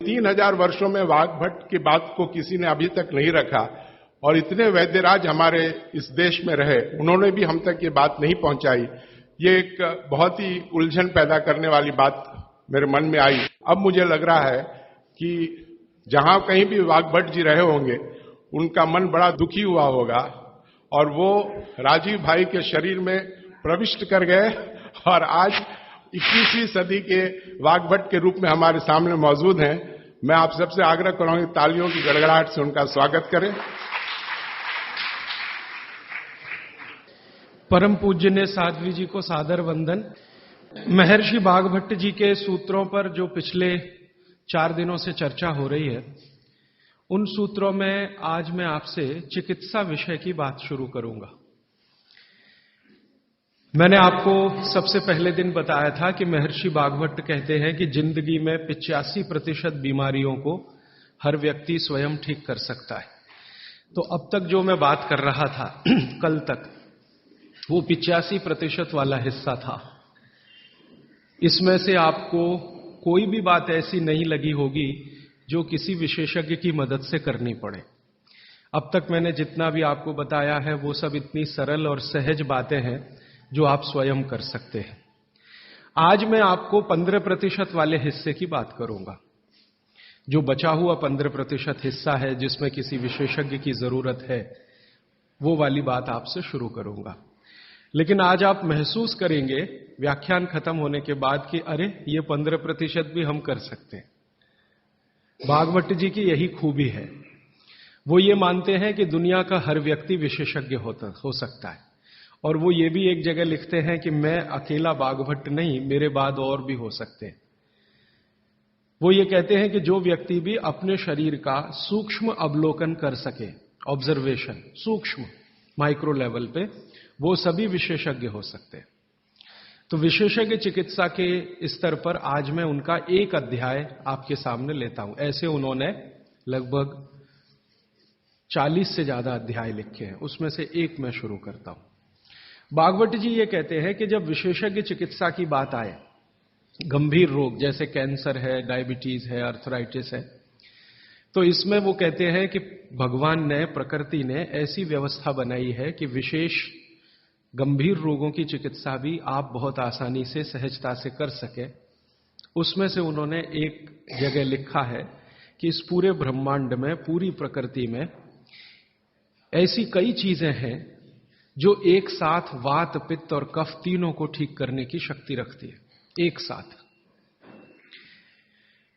3000 वर्षों में वाग्भट की बात को किसी ने अभी तक नहीं रखा और इतने वैद्यराज हमारे इस देश में रहे, उन्होंने भी हम तक ये बात नहीं पहुंचाई। ये एक बहुत ही उलझन पैदा करने वाली बात मेरे मन में आई। अब मुझे लग रहा है कि जहां कहीं भी वाग्भट जी रहे होंगे, उनका मन बड़ा दुखी हुआ होगा और वो राजीव भाई के शरीर में प्रविष्ट कर गए और आज 21वीं सदी के वाग्भट के रूप में हमारे सामने मौजूद हैं। मैं आप सबसे आग्रह करूंगा कि तालियों की गड़गड़ाहट से उनका स्वागत करें। परम पूज्य साध्वी जी को सादर वंदन। महर्षि वाग्भट जी के सूत्रों पर जो पिछले 4 दिनों से चर्चा हो रही है, उन सूत्रों में आज मैं आपसे चिकित्सा विषय की बात शुरू करूंगा। मैंने आपको सबसे पहले दिन बताया था कि महर्षि वाग्भट कहते हैं कि जिंदगी में 85% बीमारियों को हर व्यक्ति स्वयं ठीक कर सकता है। तो अब तक जो मैं बात कर रहा था कल तक, वो 85% वाला हिस्सा था। इसमें से आपको कोई भी बात ऐसी नहीं लगी होगी जो किसी विशेषज्ञ की मदद से करनी पड़े। अब तक मैंने जितना भी आपको बताया है वो सब इतनी सरल और सहज बातें हैं जो आप स्वयं कर सकते हैं। आज मैं आपको 15% वाले हिस्से की बात करूंगा। जो बचा हुआ 15% हिस्सा है जिसमें किसी विशेषज्ञ की जरूरत है, वो वाली बात आपसे शुरू करूंगा। लेकिन आज आप महसूस करेंगे व्याख्यान खत्म होने के बाद कि अरे ये 15% भी हम कर सकते हैं। वाग्भट जी की यही खूबी है। वो ये मानते हैं कि दुनिया का हर व्यक्ति विशेषज्ञ हो सकता है, और वो ये भी एक जगह लिखते हैं कि मैं अकेला वाग्भट नहीं, मेरे बाद और भी हो सकते हैं। वो ये कहते हैं कि जो व्यक्ति भी अपने शरीर का सूक्ष्म अवलोकन कर सके, ऑब्जर्वेशन, सूक्ष्म माइक्रो लेवल पे, वो सभी विशेषज्ञ हो सकते हैं। तो विशेषज्ञ चिकित्सा के स्तर पर आज मैं उनका एक अध्याय आपके सामने लेता हूं। ऐसे उन्होंने लगभग 40 से ज्यादा अध्याय लिखे हैं, उसमें से एक मैं शुरू करता हूं। वाग्भट जी ये कहते हैं कि जब विशेषज्ञ चिकित्सा की बात आए, गंभीर रोग जैसे कैंसर है, डायबिटीज है, अर्थराइटिस है, तो इसमें वो कहते हैं कि भगवान ने, प्रकृति ने ऐसी व्यवस्था बनाई है कि विशेष गंभीर रोगों की चिकित्सा भी आप बहुत आसानी से, सहजता से कर सके। उसमें से उन्होंने एक जगह लिखा है कि इस पूरे ब्रह्मांड में, पूरी प्रकृति में ऐसी कई चीजें हैं जो एक साथ वात, पित्त और कफ तीनों को ठीक करने की शक्ति रखती है। एक साथ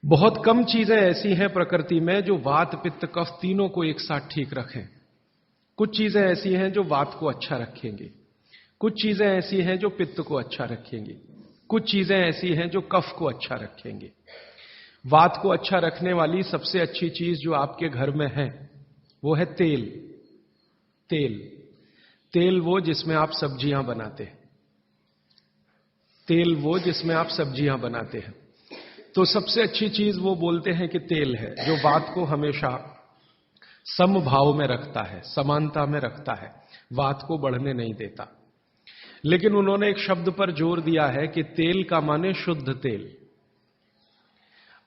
बहुत कम चीजें ऐसी हैं प्रकृति में जो वात, पित्त, कफ तीनों को एक साथ ठीक रखें। कुछ चीजें ऐसी हैं जो वात को अच्छा रखेंगी, कुछ चीजें ऐसी हैं जो पित्त को अच्छा रखेंगी, कुछ चीजें ऐसी हैं जो कफ को अच्छा रखेंगी। वात को अच्छा रखने वाली सबसे अच्छी चीज जो आपके घर में है वो है तेल। तेल तेल वो जिसमें आप सब्जियां बनाते हैं। तेल वो जिसमें आप सब्जियां बनाते हैं। तो सबसे अच्छी चीज वो बोलते हैं कि तेल है, जो वात को हमेशा समभाव में रखता है, समानता में रखता है, वात को बढ़ने नहीं देता। लेकिन उन्होंने एक शब्द पर जोर दिया है कि तेल का माने शुद्ध तेल।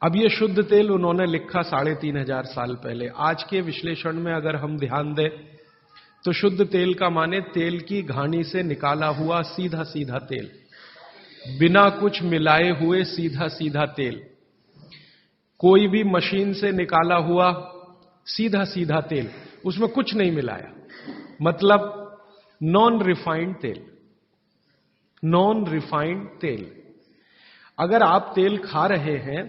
अब ये शुद्ध तेल उन्होंने लिखा 3500 साल पहले। आज के विश्लेषण में अगर हम ध्यान दें तो शुद्ध तेल का माने तेल की घानी से निकाला हुआ सीधा सीधा तेल, बिना कुछ मिलाए हुए सीधा सीधा तेल, कोई भी मशीन से निकाला हुआ सीधा सीधा तेल, उसमें कुछ नहीं मिलाया, मतलब नॉन रिफाइंड तेल। नॉन रिफाइंड तेल। अगर आप तेल खा रहे हैं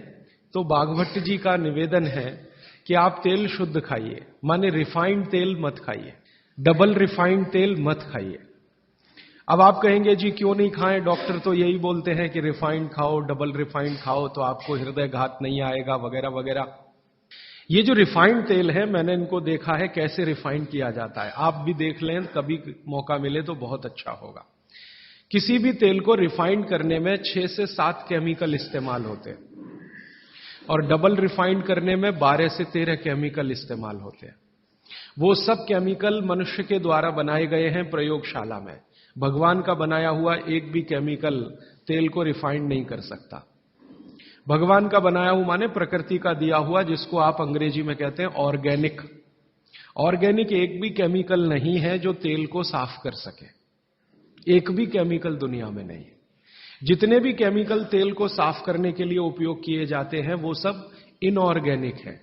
तो वाग्भट जी का निवेदन है कि आप तेल शुद्ध खाइए, माने रिफाइंड तेल मत खाइए, डबल रिफाइंड तेल मत खाइए। अब आप कहेंगे जी क्यों नहीं खाएं, डॉक्टर तो यही बोलते हैं कि रिफाइंड खाओ, डबल रिफाइंड खाओ तो आपको हृदय घात नहीं आएगा, वगैरह वगैरह। ये जो रिफाइंड तेल है, मैंने इनको देखा है कैसे रिफाइंड किया जाता है। आप भी देख लें, कभी मौका मिले तो बहुत अच्छा होगा। किसी भी तेल को रिफाइंड करने में 6 से 7 केमिकल इस्तेमाल होते हैं और डबल रिफाइंड करने में 12 से 13 केमिकल इस्तेमाल होते हैं। वो सब केमिकल मनुष्य के द्वारा बनाए गए हैं प्रयोगशाला में। भगवान का बनाया हुआ एक भी केमिकल तेल को रिफाइंड नहीं कर सकता। भगवान का बनाया हुआ माने प्रकृति का दिया हुआ, जिसको आप अंग्रेजी में कहते हैं ऑर्गेनिक। ऑर्गेनिक एक भी केमिकल नहीं है जो तेल को साफ कर सके, एक भी केमिकल दुनिया में नहीं। जितने भी केमिकल तेल को साफ करने के लिए उपयोग किए जाते हैं वो सब इनऑर्गेनिक है,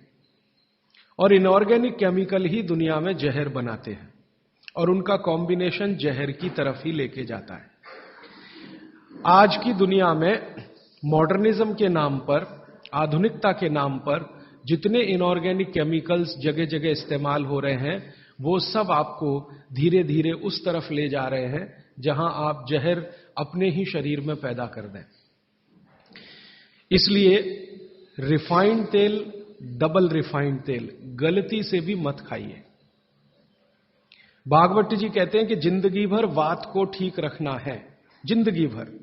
और इनऑर्गेनिक केमिकल ही दुनिया में जहर बनाते हैं, और उनका कॉम्बिनेशन जहर की तरफ ही लेके जाता है। आज की दुनिया में मॉडर्निज्म के नाम पर, आधुनिकता के नाम पर जितने इनऑर्गेनिक केमिकल्स जगह जगह इस्तेमाल हो रहे हैं, वो सब आपको धीरे धीरे उस तरफ ले जा रहे हैं जहां आप जहर अपने ही शरीर में पैदा कर दें। इसलिए रिफाइंड तेल, डबल रिफाइंड तेल गलती से भी मत खाइए। भागवत जी कहते हैं कि जिंदगी भर वात को ठीक रखना है, जिंदगी भर।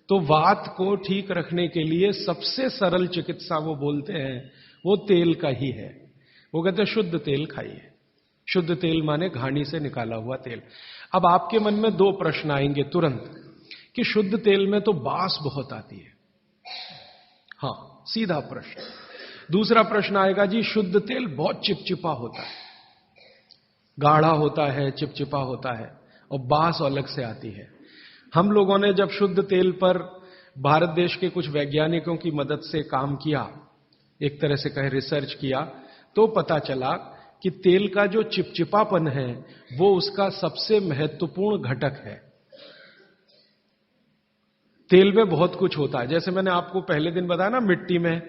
तो वात को ठीक रखने के लिए सबसे सरल चिकित्सा वो बोलते हैं वो तेल का ही है। वो कहते हैं शुद्ध तेल खाइए। शुद्ध तेल माने घानी से निकाला हुआ तेल। अब आपके मन में दो प्रश्न आएंगे तुरंत कि शुद्ध तेल में तो बास बहुत आती है। हां, सीधा प्रश्न। दूसरा प्रश्न आएगा, जी शुद्ध तेल बहुत चिपचिपा होता है, गाढ़ा होता है, चिपचिपा होता है, और बास अलग से आती है। हम लोगों ने जब शुद्ध तेल पर भारत देश के कुछ वैज्ञानिकों की मदद से काम किया, एक तरह से कहे रिसर्च किया, तो पता चला कि तेल का जो चिपचिपापन है वो उसका सबसे महत्वपूर्ण घटक है। तेल में बहुत कुछ होता है, जैसे मैंने आपको पहले दिन बताया ना, मिट्टी में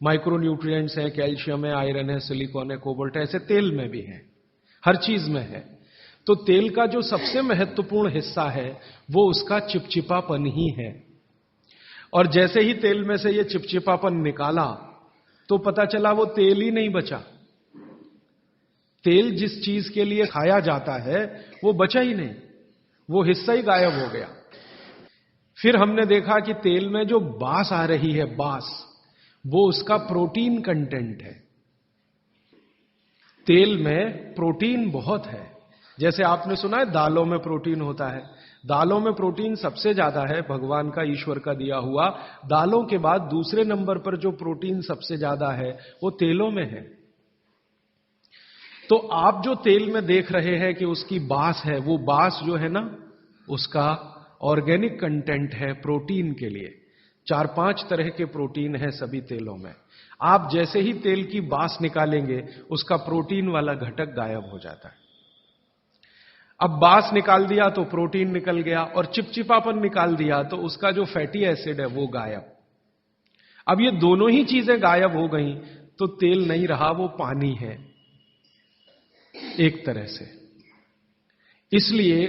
माइक्रोन्यूट्रिएंट्स हैं, कैल्शियम है, आयरन है, सिलिकॉन है, कोबाल्ट है, ऐसे तेल में भी है, हर चीज में है। तो तेल का जो सबसे महत्वपूर्ण हिस्सा है वो उसका चिपचिपापन ही है। और जैसे ही तेल में से ये चिपचिपापन निकाला तो पता चला वो तेल ही नहीं बचा। तेल जिस चीज के लिए खाया जाता है वो बचा ही नहीं, वो हिस्सा ही गायब हो गया। फिर हमने देखा कि तेल में जो बास आ रही है, बास, वो उसका प्रोटीन कंटेंट है। तेल में प्रोटीन बहुत है। जैसे आपने सुना है दालों में प्रोटीन होता है, दालों में प्रोटीन सबसे ज्यादा है, भगवान का, ईश्वर का दिया हुआ। दालों के बाद दूसरे नंबर पर जो प्रोटीन सबसे ज्यादा है वो तेलों में है। तो आप जो तेल में देख रहे हैं कि उसकी बास है, वो बास जो है ना, उसका ऑर्गेनिक कंटेंट है प्रोटीन के लिए। 4-5 तरह के प्रोटीन है सभी तेलों में। आप जैसे ही तेल की बास निकालेंगे उसका प्रोटीन वाला घटक गायब हो जाता है। अब बास निकाल दिया तो प्रोटीन निकल गया, और चिपचिपापन निकाल दिया तो उसका जो फैटी एसिड है वो गायब। अब ये दोनों ही चीजें गायब हो गई तो तेल नहीं रहा, वो पानी है एक तरह से। इसलिए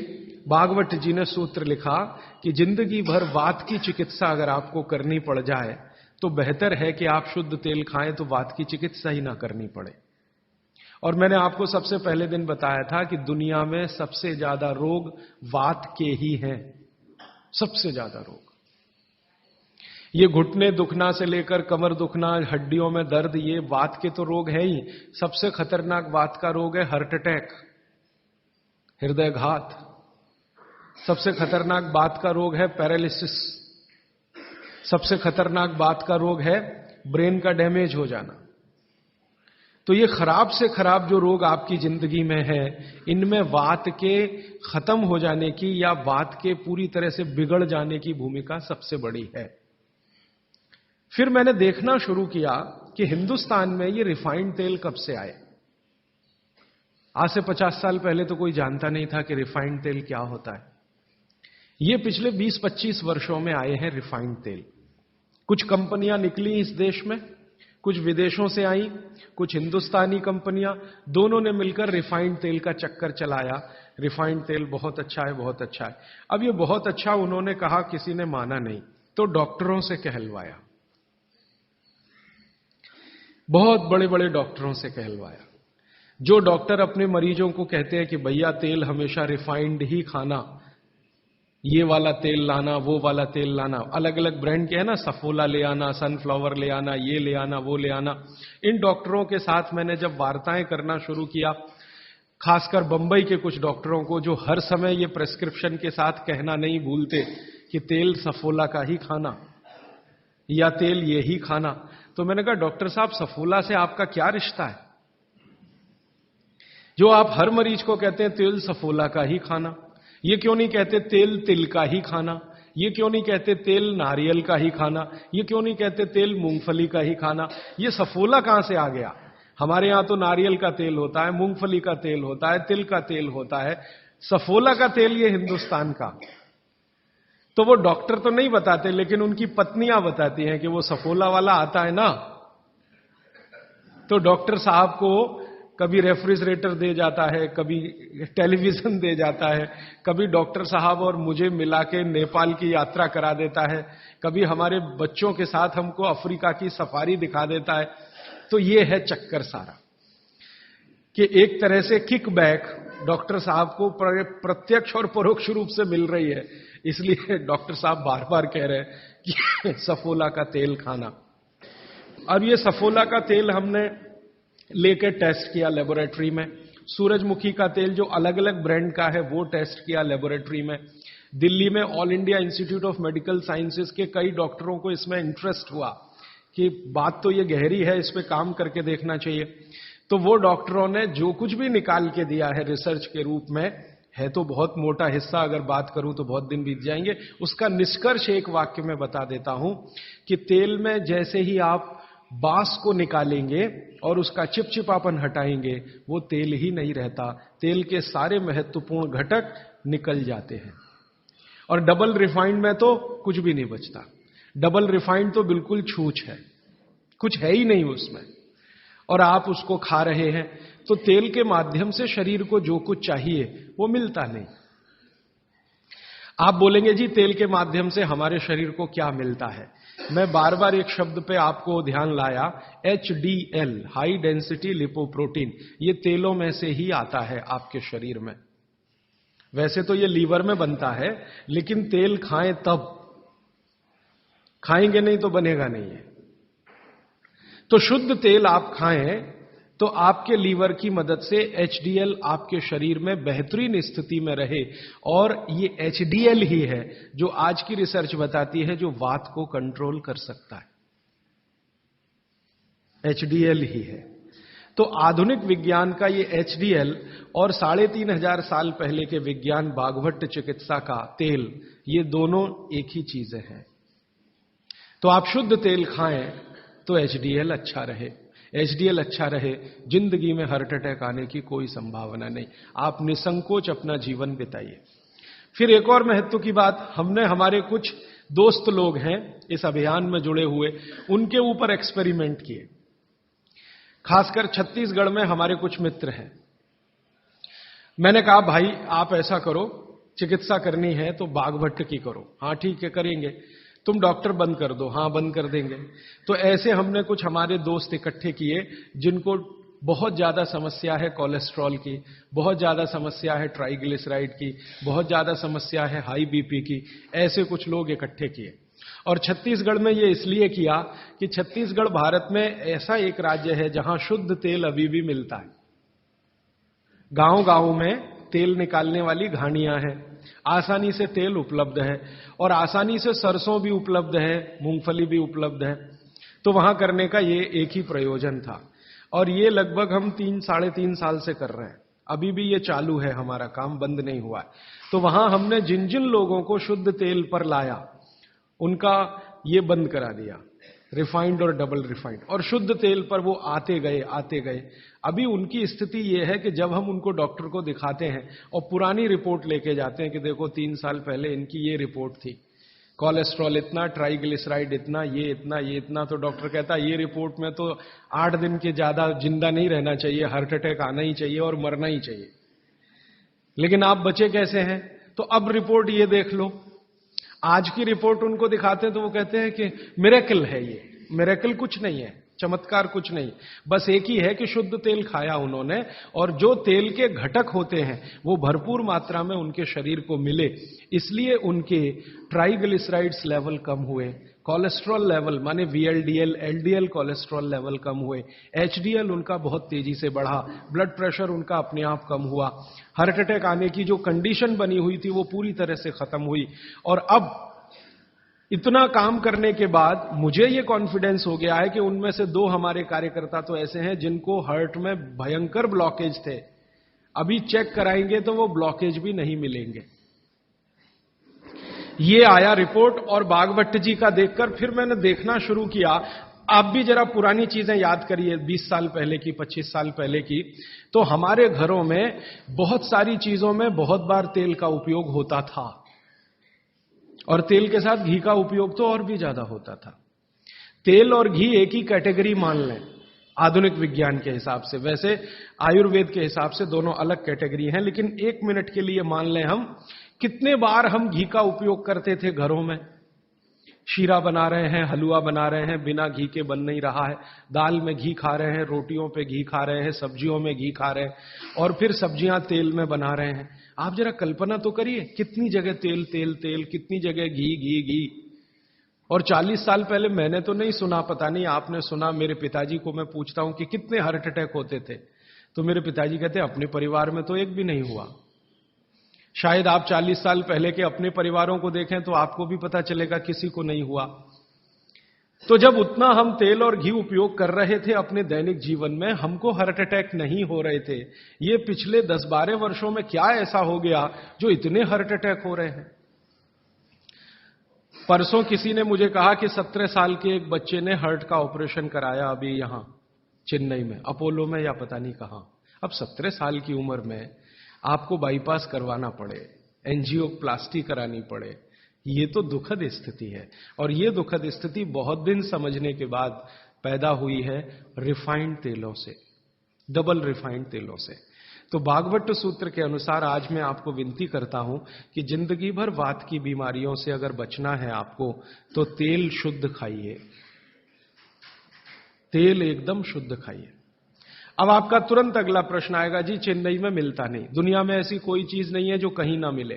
भागवत जी ने सूत्र लिखा कि जिंदगी भर वात की चिकित्सा अगर आपको करनी पड़ जाए तो बेहतर है कि आप शुद्ध तेल खाएं तो वात की चिकित्सा ही ना करनी पड़े। और मैंने आपको सबसे पहले दिन बताया था कि दुनिया में सबसे ज्यादा रोग वात के ही हैं, सबसे ज्यादा रोग। ये घुटने दुखना से लेकर कमर दुखना, हड्डियों में दर्द, ये वात के तो रोग है ही। सबसे खतरनाक वात का रोग है हार्ट अटैक, हृदयघात। सबसे खतरनाक बात का रोग है पैरालिसिस। सबसे खतरनाक बात का रोग है ब्रेन का डैमेज हो जाना। तो ये खराब से खराब जो रोग आपकी जिंदगी में है, इनमें वात के खत्म हो जाने की या वात के पूरी तरह से बिगड़ जाने की भूमिका सबसे बड़ी है। फिर मैंने देखना शुरू किया कि हिंदुस्तान में ये रिफाइंड तेल कब से आए। आज से 50 साल पहले तो कोई जानता नहीं था कि रिफाइंड तेल क्या होता है। ये पिछले 20-25 वर्षों में आए हैं रिफाइंड तेल। कुछ कंपनियां निकली इस देश में, कुछ विदेशों से आई, कुछ हिंदुस्तानी कंपनियां, दोनों ने मिलकर रिफाइंड तेल का चक्कर चलाया। रिफाइंड तेल बहुत अच्छा है, बहुत अच्छा है। अब ये बहुत अच्छा उन्होंने कहा, किसी ने माना नहीं, तो डॉक्टरों से कहलवाया, बहुत बड़े बड़े डॉक्टरों से कहलवाया। जो डॉक्टर अपने मरीजों को कहते हैं कि भैया तेल हमेशा रिफाइंड ही खाना, ये वाला तेल लाना, वो वाला तेल लाना, अलग अलग ब्रांड के है ना, सफोला ले आना, सनफ्लावर ले आना, ये ले आना, वो ले आना। इन डॉक्टरों के साथ मैंने जब वार्ताएं करना शुरू किया, खासकर बंबई के कुछ डॉक्टरों को जो हर समय ये प्रेस्क्रिप्शन के साथ कहना नहीं भूलते कि तेल सफोला का ही खाना, या तेल ये ही खाना। तो मैंने कहा डॉक्टर साहब सफोला से आपका क्या रिश्ता है, जो आप हर मरीज को कहते हैं तेल सफोला का ही खाना, ये क्यों नहीं कहते तेल तिल का ही खाना, ये क्यों नहीं कहते तेल नारियल का ही खाना, ये क्यों नहीं कहते तेल मूंगफली का ही खाना, ये सफोला कहां से आ गया? हमारे यहां तो नारियल का तेल होता है, मूंगफली का तेल होता है, तिल का तेल होता है, सफोला का तेल ये हिंदुस्तान का। तो वो डॉक्टर तो नहीं बताते, लेकिन उनकी पत्नियां बताती हैं कि वो सफोला वाला आता है ना, तो डॉक्टर साहब को कभी रेफ्रिजरेटर दे जाता है, कभी टेलीविजन दे जाता है, कभी डॉक्टर साहब और मुझे मिला के नेपाल की यात्रा करा देता है, कभी हमारे बच्चों के साथ हमको अफ्रीका की सफारी दिखा देता है। तो ये है चक्कर सारा कि एक तरह से किकबैक डॉक्टर साहब को प्रत्यक्ष और परोक्ष रूप से मिल रही है, इसलिए डॉक्टर साहब बार बार कह रहे हैं कि सफोला का तेल खाना। अब ये सफोला का तेल हमने लेकर टेस्ट किया लेबोरेटरी में, सूरजमुखी का तेल जो अलग अलग ब्रांड का है वो टेस्ट किया लेबोरेटरी में। दिल्ली में all India institute of medical sciences के कई डॉक्टरों को इसमें इंटरेस्ट हुआ कि बात तो ये गहरी है, इस पे काम करके देखना चाहिए। तो वो डॉक्टरों ने जो कुछ भी निकाल के दिया है रिसर्च के रूप में, है तो बहुत मोटा हिस्सा, अगर बात करूं तो बहुत दिन बीत जाएंगे, उसका निष्कर्ष एक वाक्य में बता देता हूं कि तेल में जैसे ही आप बांस को निकालेंगे और उसका चिपचिपापन हटाएंगे, वो तेल ही नहीं रहता, तेल के सारे महत्वपूर्ण घटक निकल जाते हैं। और डबल रिफाइंड में तो कुछ भी नहीं बचता, डबल रिफाइंड तो बिल्कुल छूछ है, कुछ है ही नहीं उसमें, और आप उसको खा रहे हैं। तो तेल के माध्यम से शरीर को जो कुछ चाहिए वो मिलता नहीं। आप बोलेंगे जी तेल के माध्यम से हमारे शरीर को क्या मिलता है? मैं बार बार एक शब्द पे आपको ध्यान लाया, HDL, हाई डेंसिटी लिपोप्रोटीन, ये तेलों में से ही आता है आपके शरीर में। वैसे तो ये लीवर में बनता है, लेकिन तेल खाएं तब, खाएंगे नहीं तो बनेगा नहीं है। तो शुद्ध तेल आप खाएं तो आपके लीवर की मदद से HDL आपके शरीर में बेहतरीन स्थिति में रहे, और ये HDL ही है जो आज की रिसर्च बताती है जो वात को कंट्रोल कर सकता है, HDL ही है। तो आधुनिक विज्ञान का ये HDL और 3500 साल पहले के विज्ञान बाघभट्ट चिकित्सा का तेल, ये दोनों एक ही चीजें हैं। तो आप शुद्ध तेल खाएं तो HDL अच्छा रहे, HDL अच्छा रहे, जिंदगी में हार्ट अटैक आने की कोई संभावना नहीं, आप निसंकोच अपना जीवन बिताइए। फिर एक और महत्व की बात, हमने हमारे कुछ दोस्त लोग हैं इस अभियान में जुड़े हुए, उनके ऊपर एक्सपेरिमेंट किए। खासकर छत्तीसगढ़ में हमारे कुछ मित्र हैं। मैंने कहा भाई आप ऐसा करो, चिकित्सा करनी है तो बाघभट्ट की करो। हाँ ठीक है करेंगे। तुम डॉक्टर बंद कर दो। हाँ बंद कर देंगे। तो ऐसे हमने कुछ हमारे दोस्त इकट्ठे किए जिनको बहुत ज्यादा समस्या है कोलेस्ट्रॉल की, बहुत ज्यादा समस्या है ट्राइग्लिसराइड की, बहुत ज्यादा समस्या है हाई बीपी की। ऐसे कुछ लोग इकट्ठे किए और छत्तीसगढ़ में ये इसलिए किया कि छत्तीसगढ़ भारत में ऐसा एक राज्य है जहां शुद्ध तेल अभी भी मिलता है। गांव गांव में तेल निकालने वाली घानियां हैं, आसानी से तेल उपलब्ध है और आसानी से सरसों भी उपलब्ध है, मूंगफली भी उपलब्ध है। तो वहां करने का ये एक ही प्रयोजन था और ये लगभग हम 3-3.5 साल से कर रहे हैं। अभी भी ये चालू है, हमारा काम बंद नहीं हुआ है। तो वहां हमने जिन जिन लोगों को शुद्ध तेल पर लाया उनका ये बंद करा दिया, रिफाइंड और डबल रिफाइंड, और शुद्ध तेल पर वो आते गए। अभी उनकी स्थिति ये है कि जब हम उनको डॉक्टर को दिखाते हैं और पुरानी रिपोर्ट लेके जाते हैं कि देखो 3 साल पहले इनकी ये रिपोर्ट थी, कोलेस्ट्रॉल इतना, ट्राइग्लिसराइड इतना, ये इतना, तो डॉक्टर कहता है ये रिपोर्ट में तो 8 दिन के ज्यादा जिंदा नहीं रहना चाहिए, हार्ट अटैक आना ही चाहिए और मरना ही चाहिए, लेकिन आप बचे कैसे हैं? तो अब रिपोर्ट ये देख लो। आज की रिपोर्ट उनको दिखाते हैं तो वो कहते हैं कि मिरेकल है, ये मिरेकल कुछ नहीं है, चमत्कार कुछ नहीं, बस एक ही है कि शुद्ध तेल खाया उन्होंने और जो तेल के घटक होते हैं वो भरपूर मात्रा में उनके शरीर को मिले, इसलिए उनके ट्राइग्लिसराइड्स लेवल कम हुए, कोलेस्ट्रॉल लेवल माने VLDL, LDL कोलेस्ट्रॉल लेवल कम हुए, HDL उनका बहुत तेजी से बढ़ा, ब्लड प्रेशर उनका अपने आप कम हुआ, हार्ट अटैक आने की जो कंडीशन बनी हुई थी वो पूरी तरह से खत्म हुई। और अब इतना काम करने के बाद मुझे ये कॉन्फिडेंस हो गया है कि उनमें से 2 हमारे कार्यकर्ता तो ऐसे हैं जिनको हार्ट में भयंकर ब्लॉकेज थे, अभी चेक कराएंगे तो वो ब्लॉकेज भी नहीं मिलेंगे। ये आया रिपोर्ट, और बागभट्ट जी का देखकर फिर मैंने देखना शुरू किया। आप भी जरा पुरानी चीजें याद करिए, 20 साल पहले की, 25 साल पहले की, तो हमारे घरों में बहुत सारी चीजों में बहुत बार तेल का उपयोग होता था, और तेल के साथ घी का उपयोग तो और भी ज्यादा होता था। तेल और घी एक ही कैटेगरी मान लें आधुनिक विज्ञान के हिसाब से, वैसे आयुर्वेद के हिसाब से दोनों अलग कैटेगरी हैं, लेकिन 1 मिनट के लिए मान लें हम, कितने बार हम घी का उपयोग करते थे घरों में। शीरा बना रहे हैं, हलवा बना रहे हैं, बिना घी के बन नहीं रहा है, दाल में घी खा रहे हैं, रोटियों पे घी खा रहे हैं, सब्जियों में घी खा रहे हैं, और फिर सब्जियां तेल में बना रहे हैं। आप जरा कल्पना तो करिए, कितनी जगह तेल तेल तेल, कितनी जगह घी घी घी। और 40 साल पहले मैंने तो नहीं सुना, पता नहीं आपने सुना, मेरे पिताजी को मैं पूछता हूं कि कितने हार्ट अटैक होते थे, तो मेरे पिताजी कहते हैं अपने परिवार में तो एक भी नहीं हुआ। शायद आप 40 साल पहले के अपने परिवारों को देखें तो आपको भी पता चलेगा किसी को नहीं हुआ। तो जब उतना हम तेल और घी उपयोग कर रहे थे अपने दैनिक जीवन में, हमको हार्ट अटैक नहीं हो रहे थे। ये पिछले 10-12 वर्षों में क्या ऐसा हो गया जो इतने हार्ट अटैक हो रहे हैं। परसों किसी ने मुझे कहा कि 17 साल के एक बच्चे ने हार्ट का ऑपरेशन कराया अभी यहां चेन्नई में, अपोलो में या पता नहीं कहां। अब 17 साल की उम्र में आपको बाईपास करवाना पड़े, एंजियोप्लास्टी करानी पड़े, ये तो दुखद स्थिति है। और ये दुखद स्थिति बहुत दिन समझने के बाद पैदा हुई है रिफाइंड तेलों से, डबल रिफाइंड तेलों से। तो बागभट्ट सूत्र के अनुसार आज मैं आपको विनती करता हूं कि जिंदगी भर वात की बीमारियों से अगर बचना है आपको, तो तेल शुद्ध खाइए, तेल एकदम शुद्ध खाइए। अब आपका तुरंत अगला प्रश्न आएगा, जी चेन्नई में मिलता नहीं, दुनिया में ऐसी कोई चीज नहीं है जो कहीं ना मिले।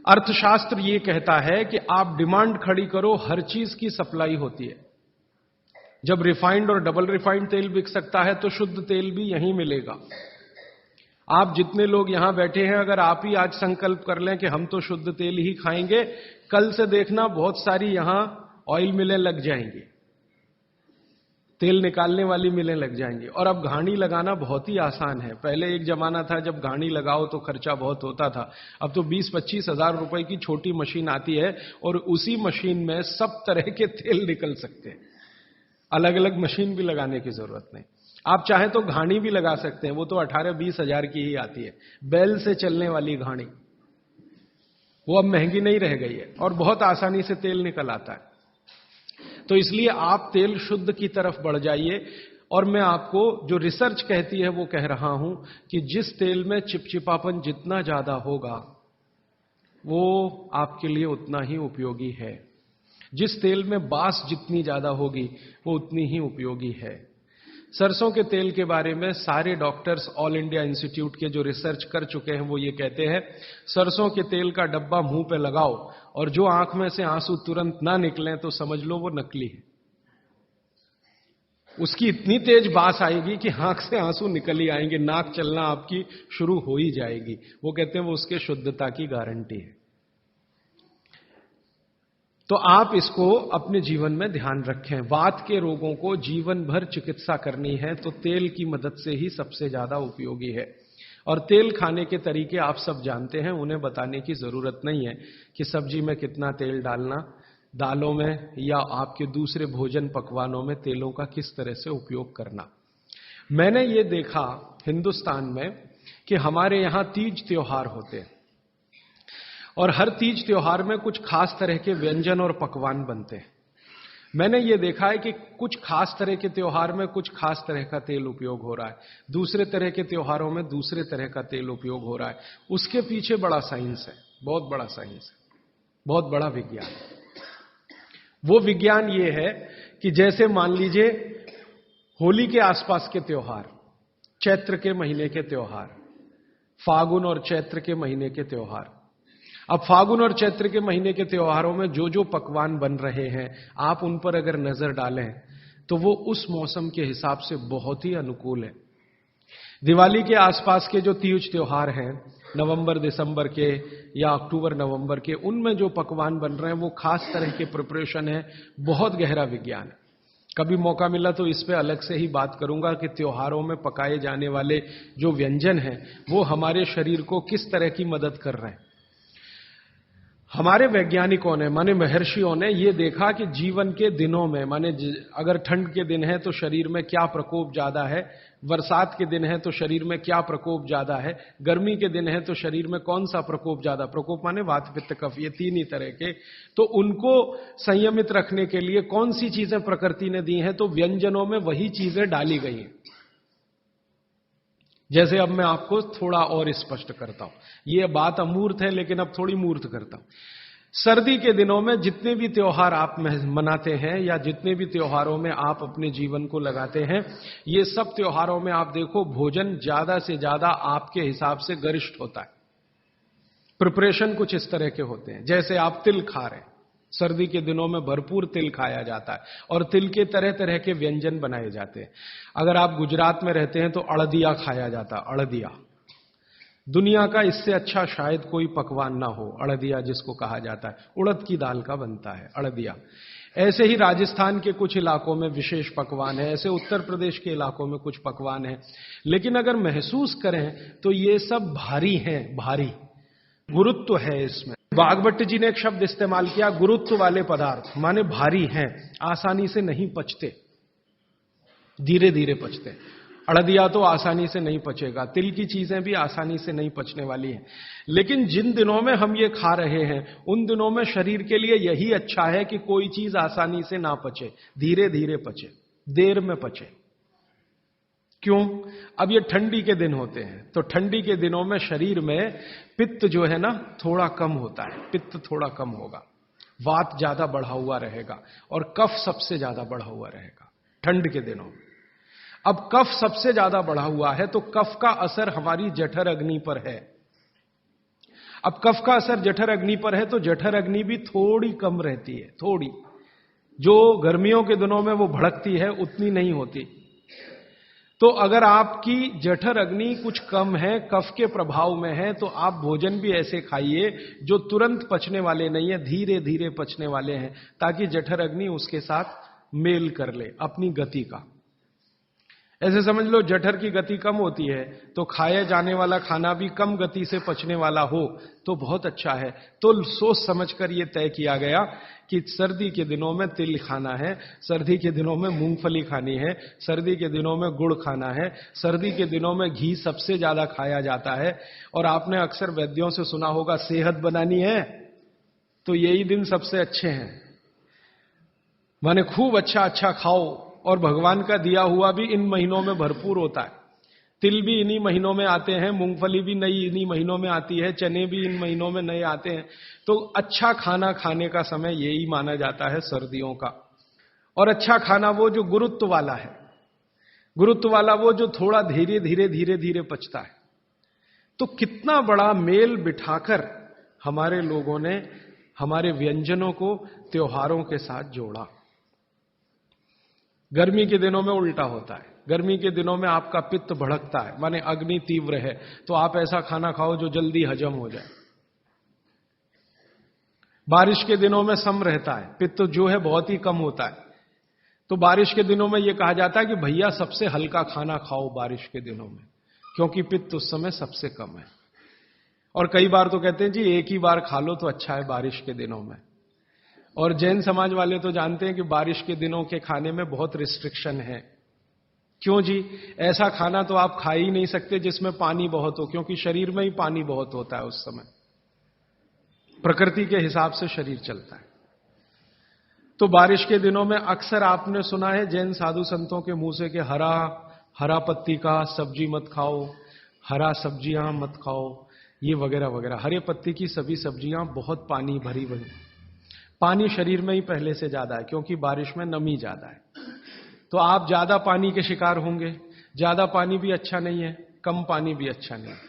अर्थशास्त्र ये कहता है कि आप डिमांड खड़ी करो, हर चीज की सप्लाई होती है। जब रिफाइंड और डबल रिफाइंड तेल बिक सकता है तो शुद्ध तेल भी यहीं मिलेगा। आप जितने लोग यहां बैठे हैं, अगर आप ही आज संकल्प कर लें कि हम तो शुद्ध तेल ही खाएंगे, कल से देखना बहुत सारी यहां ऑयल मिलें लग जाएंगी, तेल निकालने वाली मिलें लग जाएंगी। और अब घानी लगाना बहुत ही आसान है। पहले एक जमाना था जब घानी लगाओ तो खर्चा बहुत होता था। अब तो 20-25 हजार रुपए की छोटी मशीन आती है और उसी मशीन में सब तरह के तेल निकल सकते हैं। अलग अलग मशीन भी लगाने की जरूरत नहीं। आप चाहें तो घानी भी लगा सकते हैं, वो तो 18-20 हजार की ही आती है, बैल से चलने वाली घानी। वो अब महंगी नहीं रह गई है और बहुत आसानी से तेल निकल आता है। तो इसलिए आप तेल शुद्ध की तरफ बढ़ जाइए। और मैं आपको जो रिसर्च कहती है वो कह रहा हूं कि जिस तेल में चिपचिपापन जितना ज्यादा होगा वो आपके लिए उतना ही उपयोगी है। जिस तेल में बास जितनी ज्यादा होगी वो उतनी ही उपयोगी है। सरसों के तेल के बारे में सारे डॉक्टर्स ऑल इंडिया इंस्टीट्यूट के जो रिसर्च कर चुके हैं वो ये कहते हैं, सरसों के तेल का डब्बा मुंह पे लगाओ और जो आंख में से आंसू तुरंत ना निकले तो समझ लो वो नकली है। उसकी इतनी तेज बास आएगी कि आंख से आंसू निकल ही आएंगे, नाक चलना आपकी शुरू हो ही जाएगी। वो कहते हैं वो उसके शुद्धता की गारंटी है। तो आप इसको अपने जीवन में ध्यान रखें। वात के रोगों को जीवन भर चिकित्सा करनी है तो तेल की मदद से ही सबसे ज्यादा उपयोगी है। और तेल खाने के तरीके आप सब जानते हैं, उन्हें बताने की जरूरत नहीं है कि सब्जी में कितना तेल डालना, दालों में या आपके दूसरे भोजन पकवानों में तेलों का किस तरह से उपयोग करना। मैंने ये देखा हिंदुस्तान में कि हमारे यहां तीज त्योहार होते हैं और हर तीज त्योहार में कुछ खास तरह के व्यंजन और पकवान बनते हैं। मैंने ये देखा है कि कुछ खास तरह के त्योहार में कुछ खास तरह का तेल उपयोग हो रहा है, दूसरे तरह के त्योहारों में दूसरे तरह का तेल उपयोग हो रहा है। उसके पीछे बड़ा साइंस है, बहुत बड़ा साइंस है, बहुत बड़ा विज्ञान है। वो विज्ञान ये है कि जैसे मान लीजिए होली के आसपास के त्योहार, चैत्र के महीने के त्योहार, फागुन और चैत्र के महीने के त्योहार। अब फागुन और चैत्र के महीने के त्योहारों में जो जो पकवान बन रहे हैं, आप उन पर अगर नजर डालें तो वो उस मौसम के हिसाब से बहुत ही अनुकूल है। दिवाली के आसपास के जो तीज त्योहार हैं नवंबर दिसंबर के या अक्टूबर नवंबर के, उनमें जो पकवान बन रहे हैं वो खास तरह के प्रिपरेशन है, बहुत गहरा विज्ञान है। कभी मौका मिला तो इस पे अलग से ही बात करूंगा कि त्योहारों में पकाए जाने वाले जो व्यंजन हैं वो हमारे शरीर को किस तरह की मदद कर रहे हैं। हमारे वैज्ञानिकों ने माने महर्षियों ने ये देखा कि जीवन के दिनों में माने अगर ठंड के दिन है तो शरीर में क्या प्रकोप ज्यादा है, बरसात के दिन है तो शरीर में क्या प्रकोप ज्यादा है, गर्मी के दिन है तो शरीर में कौन सा प्रकोप ज्यादा, प्रकोप माने वात पित्त कफ, ये तीन ही तरह के, तो उनको संयमित रखने के लिए कौन सी चीजें प्रकृति ने दी हैं, तो व्यंजनों में वही चीजें डाली गई हैं। जैसे अब मैं आपको थोड़ा और स्पष्ट करता हूं, ये बात अमूर्त है लेकिन अब थोड़ी मूर्त करता हूं। सर्दी के दिनों में जितने भी त्योहार आप मनाते हैं या जितने भी त्योहारों में आप अपने जीवन को लगाते हैं, ये सब त्योहारों में आप देखो भोजन ज्यादा से ज्यादा आपके हिसाब से गरिष्ठ होता है। प्रिपरेशन कुछ इस तरह के होते हैं, जैसे आप तिल खा रहे हैं, सर्दी के दिनों में भरपूर तिल खाया जाता है और तिल के तरह तरह के व्यंजन बनाए जाते हैं। अगर आप गुजरात में रहते हैं तो अड़दिया खाया जाता है। अड़दिया दुनिया का इससे अच्छा शायद कोई पकवान ना हो, अड़दिया जिसको कहा जाता है, उड़द की दाल का बनता है अड़दिया। ऐसे ही राजस्थान के कुछ इलाकों में विशेष पकवान है, ऐसे उत्तर प्रदेश के इलाकों में कुछ पकवान है। लेकिन अगर महसूस करें तो ये सब भारी हैं, भारी गुरुत्व है इसमें। वाघभट्ट जी ने एक शब्द इस्तेमाल किया, गुरुत्व वाले पदार्थ, माने भारी हैं, आसानी से नहीं पचते, धीरे धीरे पचते। अड़दिया तो आसानी से नहीं पचेगा, तिल की चीजें भी आसानी से नहीं पचने वाली हैं। लेकिन जिन दिनों में हम ये खा रहे हैं उन दिनों में शरीर के लिए यही अच्छा है कि कोई चीज आसानी से ना पचे, धीरे धीरे पचे, देर में पचे। क्यों? अब ये ठंडी के दिन होते हैं तो ठंडी के दिनों में शरीर में पित्त जो है ना थोड़ा कम होता है, पित्त थोड़ा कम होगा, वात ज्यादा बढ़ा हुआ रहेगा और कफ सबसे ज्यादा बढ़ा हुआ रहेगा ठंड के दिनों में। अब कफ सबसे ज्यादा बढ़ा हुआ है तो कफ का असर हमारी जठर अग्नि पर है। अब कफ का असर जठर अग्नि पर है तो जठर अग्नि भी थोड़ी कम रहती है, थोड़ी, जो गर्मियों के दिनों में वो भड़कती है उतनी नहीं होती। तो अगर आपकी जठर अग्नि कुछ कम है, कफ के प्रभाव में है, तो आप भोजन भी ऐसे खाइए जो तुरंत पचने वाले नहीं है, धीरे धीरे पचने वाले हैं, ताकि जठर अग्नि उसके साथ मेल कर ले अपनी गति का। ऐसे समझ लो जठर की गति कम होती है तो खाया जाने वाला खाना भी कम गति से पचने वाला हो तो बहुत अच्छा है। तो सोच समझकर यह तय किया गया कि सर्दी के दिनों में तिल खाना है, सर्दी के दिनों में मूंगफली खानी है, सर्दी के दिनों में गुड़ खाना है, सर्दी के दिनों में घी सबसे ज्यादा खाया जाता है। और आपने अक्सर वैद्यों से सुना होगा सेहत बनानी है तो यही दिन सबसे अच्छे हैं, माने खूब अच्छा अच्छा खाओ। और भगवान का दिया हुआ भी इन महीनों में भरपूर होता है। तिल भी इन्हीं महीनों में आते हैं, मूंगफली भी नई इन्हीं महीनों में आती है, चने भी इन महीनों में नए आते हैं। तो अच्छा खाना खाने का समय यही माना जाता है सर्दियों का। और अच्छा खाना वो जो गुरुत्व वाला है, गुरुत्व वाला वो जो थोड़ा धीरे धीरे धीरे धीरे पचता है। तो कितना बड़ा मेल बिठाकर हमारे लोगों ने हमारे व्यंजनों को त्योहारों के साथ जोड़ा। गर्मी के दिनों में उल्टा होता है, गर्मी के दिनों में आपका पित्त भड़कता है, माने अग्नि तीव्र है, तो आप ऐसा खाना खाओ जो जल्दी हजम हो जाए। बारिश के दिनों में सम रहता है, पित्त जो है बहुत ही कम होता है। तो बारिश के दिनों में यह कहा जाता है कि भैया सबसे हल्का खाना खाओ बारिश के दिनों में, क्योंकि पित्त उस समय सबसे कम है। और कई बार तो कहते हैं जी एक ही बार खा लो तो अच्छा है बारिश के दिनों में। और जैन समाज वाले तो जानते हैं कि बारिश के दिनों के खाने में बहुत रिस्ट्रिक्शन है। क्यों जी? ऐसा खाना तो आप खा ही नहीं सकते जिसमें पानी बहुत हो, क्योंकि शरीर में ही पानी बहुत होता है उस समय, प्रकृति के हिसाब से शरीर चलता है। तो बारिश के दिनों में अक्सर आपने सुना है जैन साधु संतों के मुंह से कि हरा पत्ती का सब्जी मत खाओ, हरा सब्जियां मत खाओ, ये वगैरह वगैरह। हरे पत्ती की सभी सब्जियां बहुत पानी भरी भरी, पानी शरीर में ही पहले से ज्यादा है क्योंकि बारिश में नमी ज्यादा है। तो आप ज्यादा पानी के शिकार होंगे। ज्यादा पानी भी अच्छा नहीं है, कम पानी भी अच्छा नहीं है।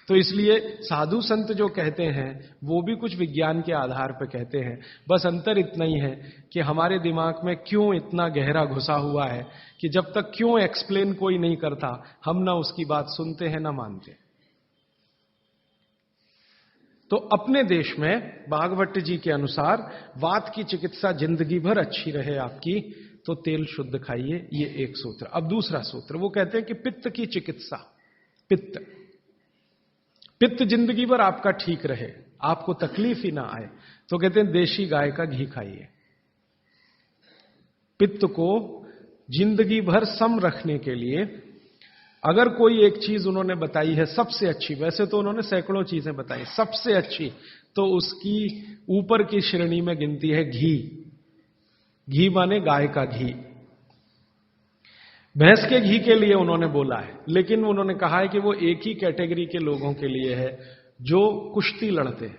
तो इसलिए साधु संत जो कहते हैं वो भी कुछ विज्ञान के आधार पर कहते हैं। बस अंतर इतना ही है कि हमारे दिमाग में क्यों इतना गहरा घुसा हुआ है कि जब तक क्यों एक्सप्लेन कोई नहीं करता हम ना उसकी बात सुनते हैं ना मानते। तो अपने देश में भागवत जी के अनुसार वात की चिकित्सा जिंदगी भर अच्छी रहे आपकी, तो तेल शुद्ध खाइए, ये एक सूत्र। अब दूसरा सूत्र वो कहते हैं कि पित्त की चिकित्सा, पित्त जिंदगी भर आपका ठीक रहे, आपको तकलीफ ही ना आए, तो कहते हैं देशी गाय का घी खाइए। पित्त को जिंदगी भर सम रखने के लिए अगर कोई एक चीज उन्होंने बताई है सबसे अच्छी, वैसे तो उन्होंने सैकड़ों चीजें बताई, सबसे अच्छी तो उसकी ऊपर की श्रेणी में गिनती है घी। घी माने गाय का घी। भैंस के घी के लिए उन्होंने बोला है, लेकिन उन्होंने कहा है कि वो एक ही कैटेगरी के लोगों के लिए है जो कुश्ती लड़ते हैं।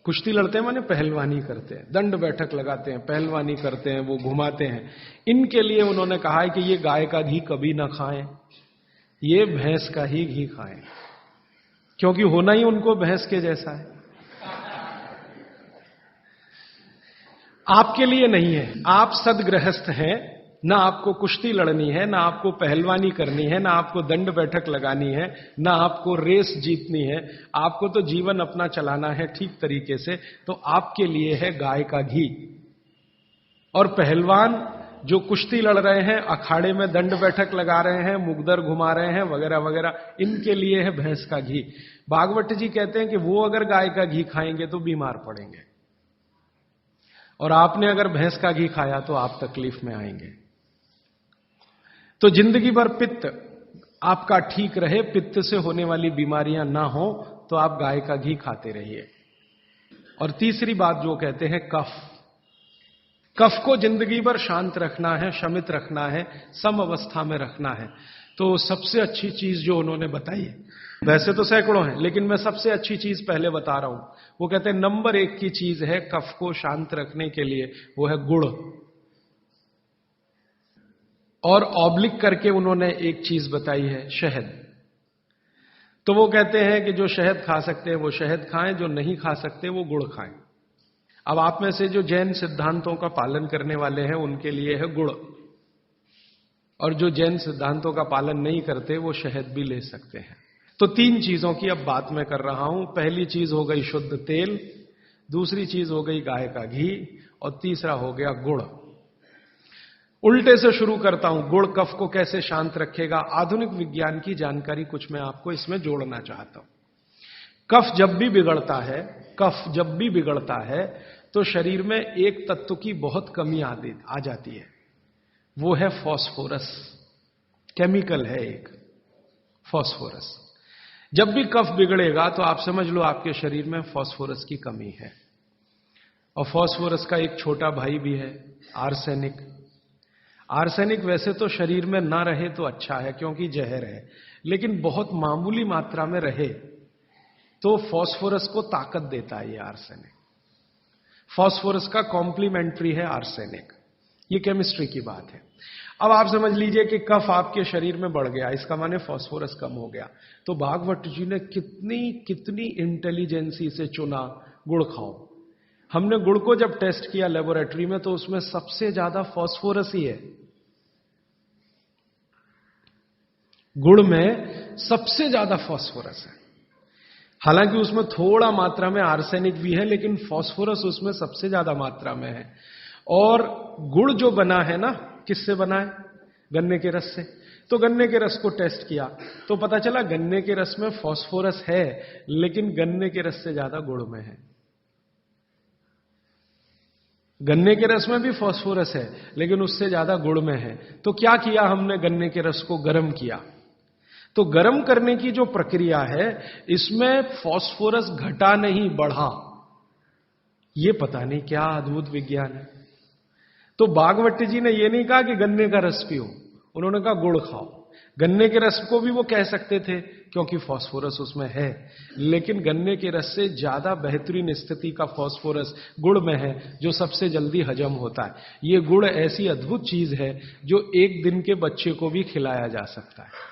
कुश्ती लड़ते हैं माने पहलवानी करते हैं, दंड बैठक लगाते हैं, पहलवानी करते हैं, वो घुमाते हैं। इनके लिए उन्होंने कहा है कि ये गाय का घी कभी ना खाएं, ये भैंस का ही घी खाएं, क्योंकि होना ही उनको भैंस के जैसा है। आपके लिए नहीं है, आप सदगृहस्थ हैं, ना आपको कुश्ती लड़नी है, ना आपको पहलवानी करनी है, ना आपको दंड बैठक लगानी है, ना आपको रेस जीतनी है, आपको तो जीवन अपना चलाना है ठीक तरीके से, तो आपके लिए है गाय का घी। और पहलवान जो कुश्ती लड़ रहे हैं, अखाड़े में दंड बैठक लगा रहे हैं, मुगदर घुमा रहे हैं, वगैरह वगैरह, इनके लिए है भैंस का घी। भागवत जी कहते हैं कि वो अगर गाय का घी खाएंगे तो बीमार पड़ेंगे, और आपने अगर भैंस का घी खाया तो आप तकलीफ में आएंगे। तो जिंदगी भर पित्त आपका ठीक रहे, पित्त से होने वाली बीमारियां ना हो, तो आप गाय का घी खाते रहिए। और तीसरी बात जो कहते हैं कफ को जिंदगी भर शांत रखना है, शमित रखना है, सम अवस्था में रखना है। तो सबसे अच्छी चीज जो उन्होंने बताई, वैसे तो सैकड़ों हैं, लेकिन मैं सबसे अच्छी चीज पहले बता रहा हूं। वो कहते हैं नंबर 1 की चीज है कफ को शांत रखने के लिए, वो है गुड़। और ऑब्लिक करके उन्होंने एक चीज बताई है, शहद। तो वो कहते हैं कि जो शहद खा सकते हैं वो शहद खाएं, जो नहीं खा सकते वो गुड़ खाएं। अब आप में से जो जैन सिद्धांतों का पालन करने वाले हैं उनके लिए है गुड़, और जो जैन सिद्धांतों का पालन नहीं करते वो शहद भी ले सकते हैं। तो 3 चीजों की अब बात मैं कर रहा हूं। पहली चीज हो गई शुद्ध तेल, दूसरी चीज हो गई गाय का घी, और तीसरा हो गया गुड़। उल्टे से शुरू करता हूं, गुड़ कफ को कैसे शांत रखेगा। आधुनिक विज्ञान की जानकारी कुछ मैं आपको इसमें जोड़ना चाहता हूं। कफ जब भी बिगड़ता है तो शरीर में एक तत्व की बहुत कमी आ जाती है, वो है फास्फोरस। केमिकल है एक फास्फोरस। जब भी कफ बिगड़ेगा तो आप समझ लो आपके शरीर में फास्फोरस की कमी है। और फास्फोरस का एक छोटा भाई भी है, आर्सेनिक। आर्सेनिक वैसे तो शरीर में ना रहे तो अच्छा है क्योंकि जहर है, लेकिन बहुत मामूली मात्रा में रहे तो फास्फोरस को ताकत देता है ये आर्सेनिक। फास्फोरस का कॉम्प्लीमेंट्री है आर्सेनिक। ये केमिस्ट्री की बात है। अब आप समझ लीजिए कि कफ आपके शरीर में बढ़ गया, इसका माने फास्फोरस कम हो गया। तो भागवत जी ने कितनी इंटेलिजेंसी से चुना, गुड़ खाओ। हमने गुड़ को जब टेस्ट किया लेबोरेटरी में तो उसमें सबसे ज्यादा फास्फोरस ही है। गुड़ में सबसे ज्यादा फास्फोरस है। हालांकि उसमें थोड़ा मात्रा में आर्सेनिक भी है, लेकिन फास्फोरस उसमें सबसे ज्यादा मात्रा में है। और गुड़ जो बना है ना, किससे बना है? गन्ने के रस से। तो गन्ने के रस को टेस्ट किया तो पता चला गन्ने के रस में फास्फोरस है, लेकिन गन्ने के रस से ज्यादा गुड़ में है। गन्ने के रस में भी फास्फोरस है, लेकिन उससे ज्यादा गुड़ में है। तो क्या किया हमने? गन्ने के रस को गर्म किया। तो गर्म करने की जो प्रक्रिया है, इसमें फास्फोरस घटा नहीं, बढ़ा। ये पता नहीं क्या अद्भुत विज्ञान है। तो भागवत जी ने यह नहीं कहा कि गन्ने का रस पियो, उन्होंने कहा गुड़ खाओ। गन्ने के रस को भी वो कह सकते थे क्योंकि फास्फोरस उसमें है, लेकिन गन्ने के रस से ज्यादा बेहतरीन स्थिति का फास्फोरस गुड़ में है, जो सबसे जल्दी हजम होता है। ये गुड़ ऐसी अद्भुत चीज है जो 1 दिन के बच्चे को भी खिलाया जा सकता है।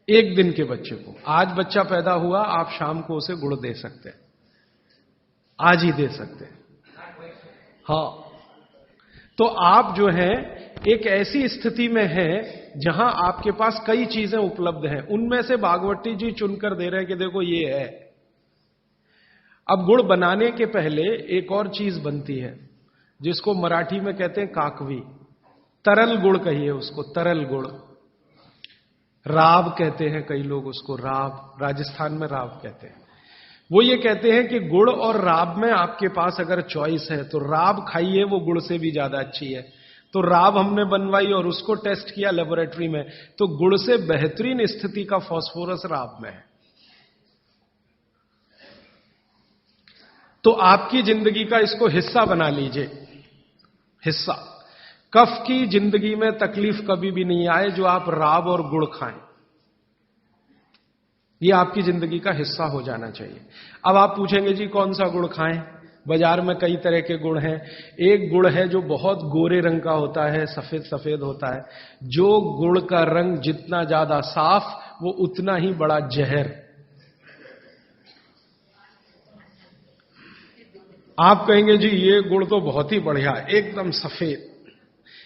1 दिन के बच्चे को, आज बच्चा पैदा हुआ, आप शाम को उसे गुड़ दे सकते हैं, आज ही दे सकते हैं। हाँ, तो आप जो है एक ऐसी स्थिति में है जहां आपके पास कई चीजें उपलब्ध हैं, उनमें से भागवती जी चुनकर दे रहे हैं कि देखो ये है। अब गुड़ बनाने के पहले एक और चीज बनती है जिसको मराठी में कहते हैं काकवी, तरल गुड़ कहिए उसको, तरल गुड़। राब कहते हैं कई लोग उसको, राब, राजस्थान में राब कहते हैं। वो ये कहते हैं कि गुड़ और राब में आपके पास अगर चॉइस है तो राब खाइए, वो गुड़ से भी ज्यादा अच्छी है। तो राब हमने बनवाई और उसको टेस्ट किया लेबोरेटरी में, तो गुड़ से बेहतरीन स्थिति का फास्फोरस राब में है। तो आपकी जिंदगी का इसको हिस्सा बना लीजिए, हिस्सा। कफ की जिंदगी में तकलीफ कभी भी नहीं आए जो आप राब और गुड़ खाएं, ये आपकी जिंदगी का हिस्सा हो जाना चाहिए। अब आप पूछेंगे जी कौन सा गुड़ खाएं? बाजार में कई तरह के गुड़ हैं। एक गुड़ है जो बहुत गोरे रंग का होता है, सफेद सफेद होता है। जो गुड़ का रंग जितना ज्यादा साफ, वो उतना ही बड़ा जहर। आप कहेंगे जी ये गुड़ तो बहुत ही बढ़िया, एकदम सफेद।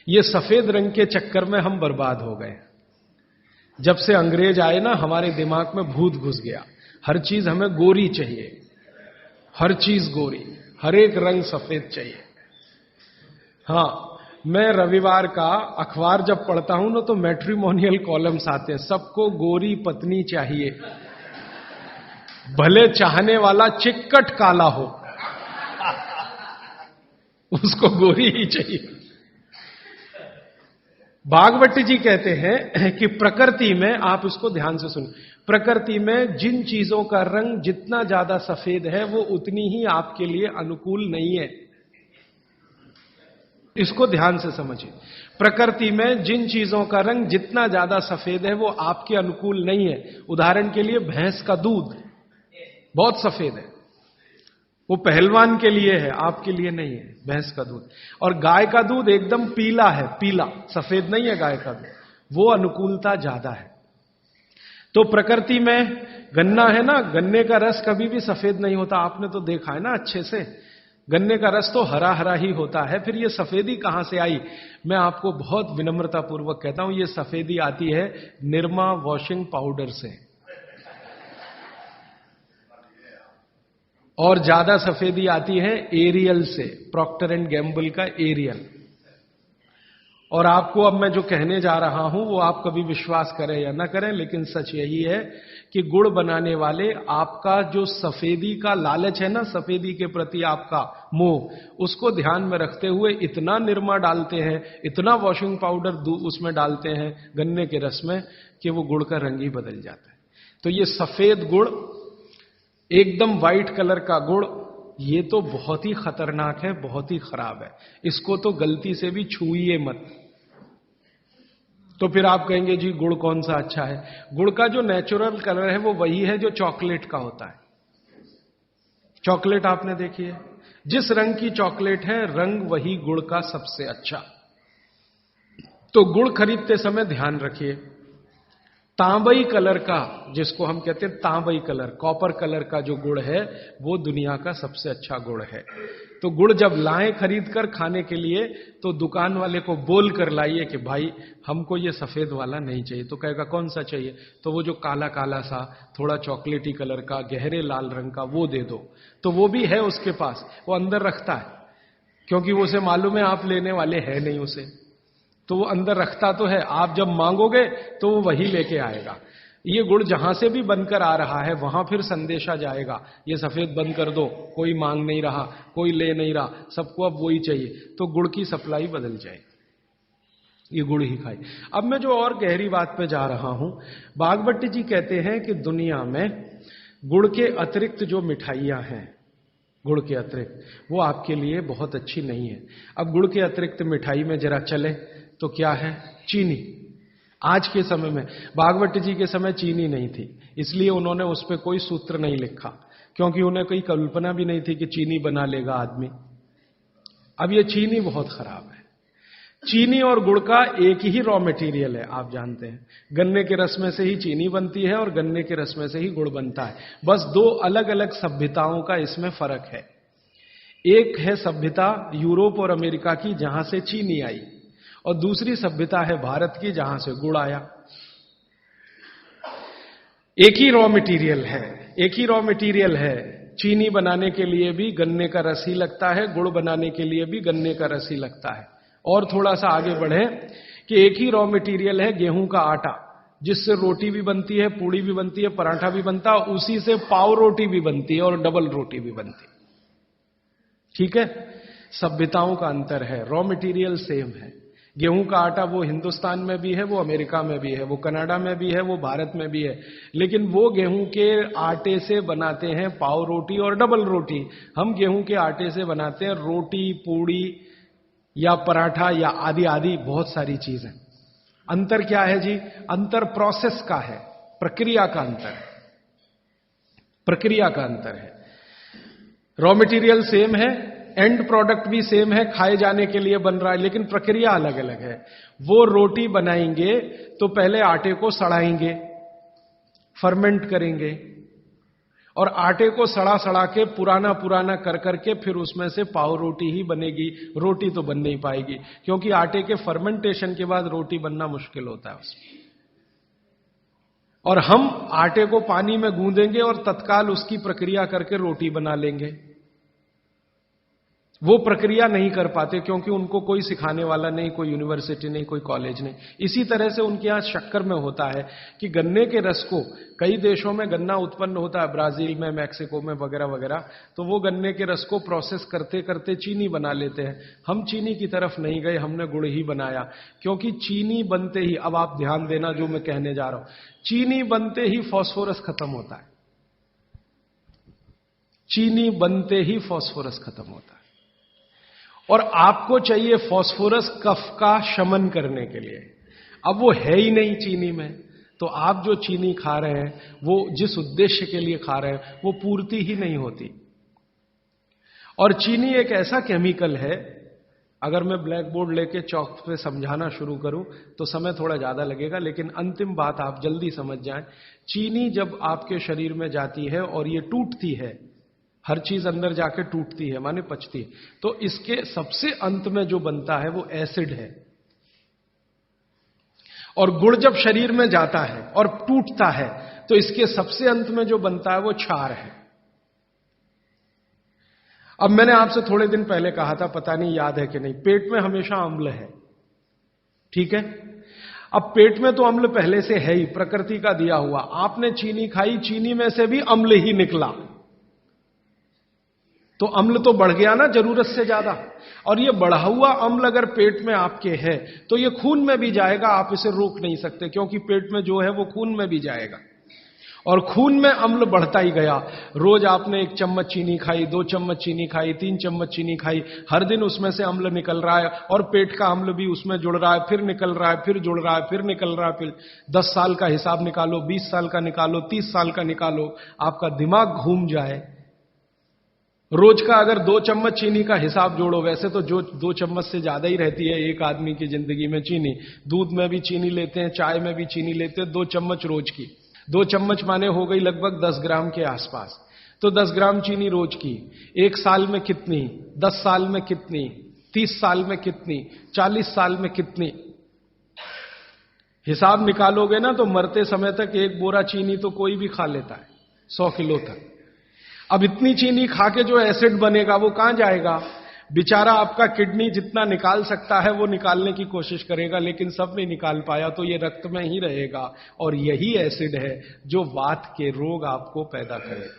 ये सफेद रंग के चक्कर में हम बर्बाद हो गए। जब से अंग्रेज आए ना, हमारे दिमाग में भूत घुस गया, हर चीज हमें गोरी चाहिए, हर चीज गोरी, हर एक रंग सफेद चाहिए। हां, मैं रविवार का अखबार जब पढ़ता हूं ना, तो मैट्रिमोनियल कॉलम्स आते हैं, सबको गोरी पत्नी चाहिए, भले चाहने वाला चिक्कट काला हो, उसको गोरी ही चाहिए। भागवती जी कहते हैं कि प्रकृति में, आप इसको ध्यान से सुनिए, प्रकृति में जिन चीजों का रंग जितना ज्यादा सफेद है वो उतनी ही आपके लिए अनुकूल नहीं है। इसको ध्यान से समझिए। प्रकृति में जिन चीजों का रंग जितना ज्यादा सफेद है वो आपके अनुकूल नहीं है। उदाहरण के लिए भैंस का दूध बहुत सफेद है, वो पहलवान के लिए है, आपके लिए नहीं है भैंस का दूध। और गाय का दूध एकदम पीला है, पीला, सफेद नहीं है गाय का दूध, वो अनुकूलता ज्यादा है। तो प्रकृति में गन्ना है ना, गन्ने का रस कभी भी सफेद नहीं होता, आपने तो देखा है ना अच्छे से, गन्ने का रस तो हरा हरा ही होता है। फिर ये सफेदी कहां से आई? मैं आपको बहुत विनम्रता पूर्वक कहता हूं, ये सफेदी आती है निरमा वॉशिंग पाउडर से, और ज्यादा सफेदी आती है एरियल से, प्रॉक्टर एंड गैम्बल का एरियल। और आपको अब मैं जो कहने जा रहा हूं वो आप कभी विश्वास करें या ना करें, लेकिन सच यही है कि गुड़ बनाने वाले आपका जो सफेदी का लालच है ना, सफेदी के प्रति आपका मोह, उसको ध्यान में रखते हुए इतना निरमा डालते हैं, इतना वॉशिंग पाउडर उसमें डालते हैं गन्ने के रस में, कि वो गुड़ का रंग ही बदल जाता है। तो ये सफेद गुड़, एकदम व्हाइट कलर का गुड़, ये तो बहुत ही खतरनाक है, बहुत ही खराब है। इसको तो गलती से भी छूइए मत। तो फिर आप कहेंगे जी गुड़ कौन सा अच्छा है? गुड़ का जो नेचुरल कलर है वो वही है जो चॉकलेट का होता है। चॉकलेट आपने देखी है, जिस रंग की चॉकलेट है रंग वही गुड़ का सबसे अच्छा। तो गुड़ खरीदते समय ध्यान रखिए, तांबई कलर का, जिसको हम कहते हैं तांबई कलर, कॉपर कलर का जो गुड़ है वो दुनिया का सबसे अच्छा गुड़ है। तो गुड़ जब लाएं खरीद कर खाने के लिए, तो दुकान वाले को बोल कर लाइए कि भाई हमको ये सफेद वाला नहीं चाहिए। तो कहेगा कौन सा चाहिए? तो वो जो काला काला सा, थोड़ा चॉकलेटी कलर का, गहरे लाल रंग का, वो दे दो। तो वो भी है उसके पास, वो अंदर रखता है, क्योंकि वो उसे मालूम है आप लेने वाले हैं नहीं उसे, तो वो अंदर रखता तो है, आप जब मांगोगे तो वो वही लेके आएगा। ये गुड़ जहां से भी बनकर आ रहा है वहां फिर संदेशा जाएगा, ये सफेद बंद कर दो, कोई मांग नहीं रहा, कोई ले नहीं रहा, सबको अब वही चाहिए, तो गुड़ की सप्लाई बदल जाएगी, ये गुड़ ही खाए। अब मैं जो और गहरी बात पे जा रहा हूं, भागवती जी कहते हैं कि दुनिया में गुड़ के अतिरिक्त जो मिठाइयां हैं, गुड़ के अतिरिक्त, वो आपके लिए बहुत अच्छी नहीं है। अब गुड़ के अतिरिक्त मिठाई में जरा चले तो क्या है? चीनी। आज के समय में, भागवती जी के समय चीनी नहीं थी, इसलिए उन्होंने उस पर कोई सूत्र नहीं लिखा, क्योंकि उन्हें कोई कल्पना भी नहीं थी कि चीनी बना लेगा आदमी। अब ये चीनी बहुत खराब है। चीनी और गुड़ का एक ही रॉ मटेरियल है, आप जानते हैं, गन्ने के रस में से ही चीनी बनती है और गन्ने के रस में से ही गुड़ बनता है। बस दो अलग अलग सभ्यताओं का इसमें फर्क है। एक है सभ्यता यूरोप और अमेरिका की, जहां से चीनी आई, और दूसरी सभ्यता है भारत की, जहां से गुड़ आया। एक ही रॉ मटेरियल है, चीनी बनाने के लिए भी गन्ने का रस ही लगता है, गुड़ बनाने के लिए भी गन्ने का रस ही लगता है। और थोड़ा सा आगे बढ़े कि एक ही रॉ मटेरियल है गेहूं का आटा, जिससे रोटी भी बनती है, पूड़ी भी बनती है, पराठा भी बनता है, उसी से पाव रोटी भी बनती है और डबल रोटी भी बनती है। ठीक है, सभ्यताओं का अंतर है, रॉ मटेरियल सेम है। गेहूं का आटा वो हिंदुस्तान में भी है, वो अमेरिका में भी है, वो कनाडा में भी है, वो भारत में भी है, लेकिन वो गेहूं के आटे से बनाते हैं पाव रोटी और डबल रोटी। हम गेहूं के आटे से बनाते हैं रोटी, पूड़ी या पराठा या आदि आदि बहुत सारी चीजें। अंतर क्या है जी? अंतर प्रोसेस का है, प्रक्रिया का अंतर है, प्रक्रिया का अंतर है। रॉ मटेरियल सेम है, एंड प्रोडक्ट भी सेम है, खाए जाने के लिए बन रहा है, लेकिन प्रक्रिया अलग अलग है। वो रोटी बनाएंगे तो पहले आटे को सड़ाएंगे, फर्मेंट करेंगे, और आटे को सड़ा के पुराना कर करके फिर उसमें से पाव रोटी ही बनेगी। रोटी तो बन नहीं पाएगी, क्योंकि आटे के फर्मेंटेशन के बाद रोटी बनना मुश्किल होता है उसमें। और हम आटे को पानी में गूंदेंगे और तत्काल उसकी प्रक्रिया करके रोटी बना लेंगे। वो प्रक्रिया नहीं कर पाते, क्योंकि उनको कोई सिखाने वाला नहीं, कोई यूनिवर्सिटी नहीं, कोई कॉलेज नहीं। इसी तरह से उनके यहां शक्कर में होता है कि गन्ने के रस को, कई देशों में गन्ना उत्पन्न होता है, ब्राजील में, मैक्सिको में वगैरह वगैरह, तो वो गन्ने के रस को प्रोसेस करते करते चीनी बना लेते हैं। हम चीनी की तरफ नहीं गए, हमने गुड़ ही बनाया, क्योंकि चीनी बनते ही, अब आप ध्यान देना जो मैं कहने जा रहा हूं, चीनी बनते ही फास्फोरस खत्म होता है। चीनी बनते ही फास्फोरस खत्म होता है, और आपको चाहिए फास्फोरस कफ का शमन करने के लिए। अब वो है ही नहीं चीनी में, तो आप जो चीनी खा रहे हैं वो जिस उद्देश्य के लिए खा रहे हैं वो पूर्ति ही नहीं होती। और चीनी एक ऐसा केमिकल है, अगर मैं ब्लैक बोर्ड लेके चौक पे समझाना शुरू करूं तो समय थोड़ा ज्यादा लगेगा, लेकिन अंतिम बात आप जल्दी समझ जाएं। चीनी जब आपके शरीर में जाती है और ये टूटती है, हर चीज अंदर जाके टूटती है, माने पचती है, तो इसके सबसे अंत में जो बनता है वो एसिड है। और गुड़ जब शरीर में जाता है और टूटता है तो इसके सबसे अंत में जो बनता है वो क्षार है। अब मैंने आपसे थोड़े दिन पहले कहा था, पता नहीं याद है कि नहीं, पेट में हमेशा अम्ल है, ठीक है। अब पेट में तो अम्ल पहले से है ही, प्रकृति का दिया हुआ। आपने चीनी खाई, चीनी में से भी अम्ल ही निकला, तो अम्ल तो बढ़ गया ना जरूरत से ज्यादा। और ये बढ़ा हुआ अम्ल अगर पेट में आपके है तो ये खून में भी जाएगा, आप इसे रोक नहीं सकते, क्योंकि पेट में जो है वो खून में भी जाएगा। और खून में अम्ल बढ़ता ही गया। रोज आपने 1 चम्मच चीनी खाई, 2 चम्मच चीनी खाई, 3 चम्मच चीनी खाई, हर दिन उसमें से अम्ल निकल रहा है, और पेट का अम्ल भी उसमें जुड़ रहा है, फिर निकल रहा है, फिर जुड़ रहा है, फिर निकल रहा है। फिर 10 साल का हिसाब निकालो, 20 साल का निकालो, 30 साल का निकालो, आपका दिमाग घूम जाए। रोज का अगर 2 चम्मच चीनी का हिसाब जोड़ो, वैसे तो जो 2 चम्मच से ज्यादा ही रहती है एक आदमी की जिंदगी में चीनी। दूध में भी चीनी लेते हैं, चाय में भी चीनी लेते हैं, 2 चम्मच रोज की। 2 चम्मच माने हो गई लगभग 10 ग्राम के आसपास। तो 10 ग्राम चीनी रोज की, 1 साल में कितनी, 10 साल में कितनी, 30 साल में कितनी, 40 साल में कितनी, हिसाब निकालोगे ना तो मरते समय तक 1 बोरा चीनी तो कोई भी खा लेता है, 100 किलो तक। अब इतनी चीनी खा के जो एसिड बनेगा वो कहां जाएगा? बेचारा आपका किडनी जितना निकाल सकता है वो निकालने की कोशिश करेगा, लेकिन सब नहीं निकाल पाया, तो ये रक्त में ही रहेगा। और यही एसिड है जो वात के रोग आपको पैदा करेगा।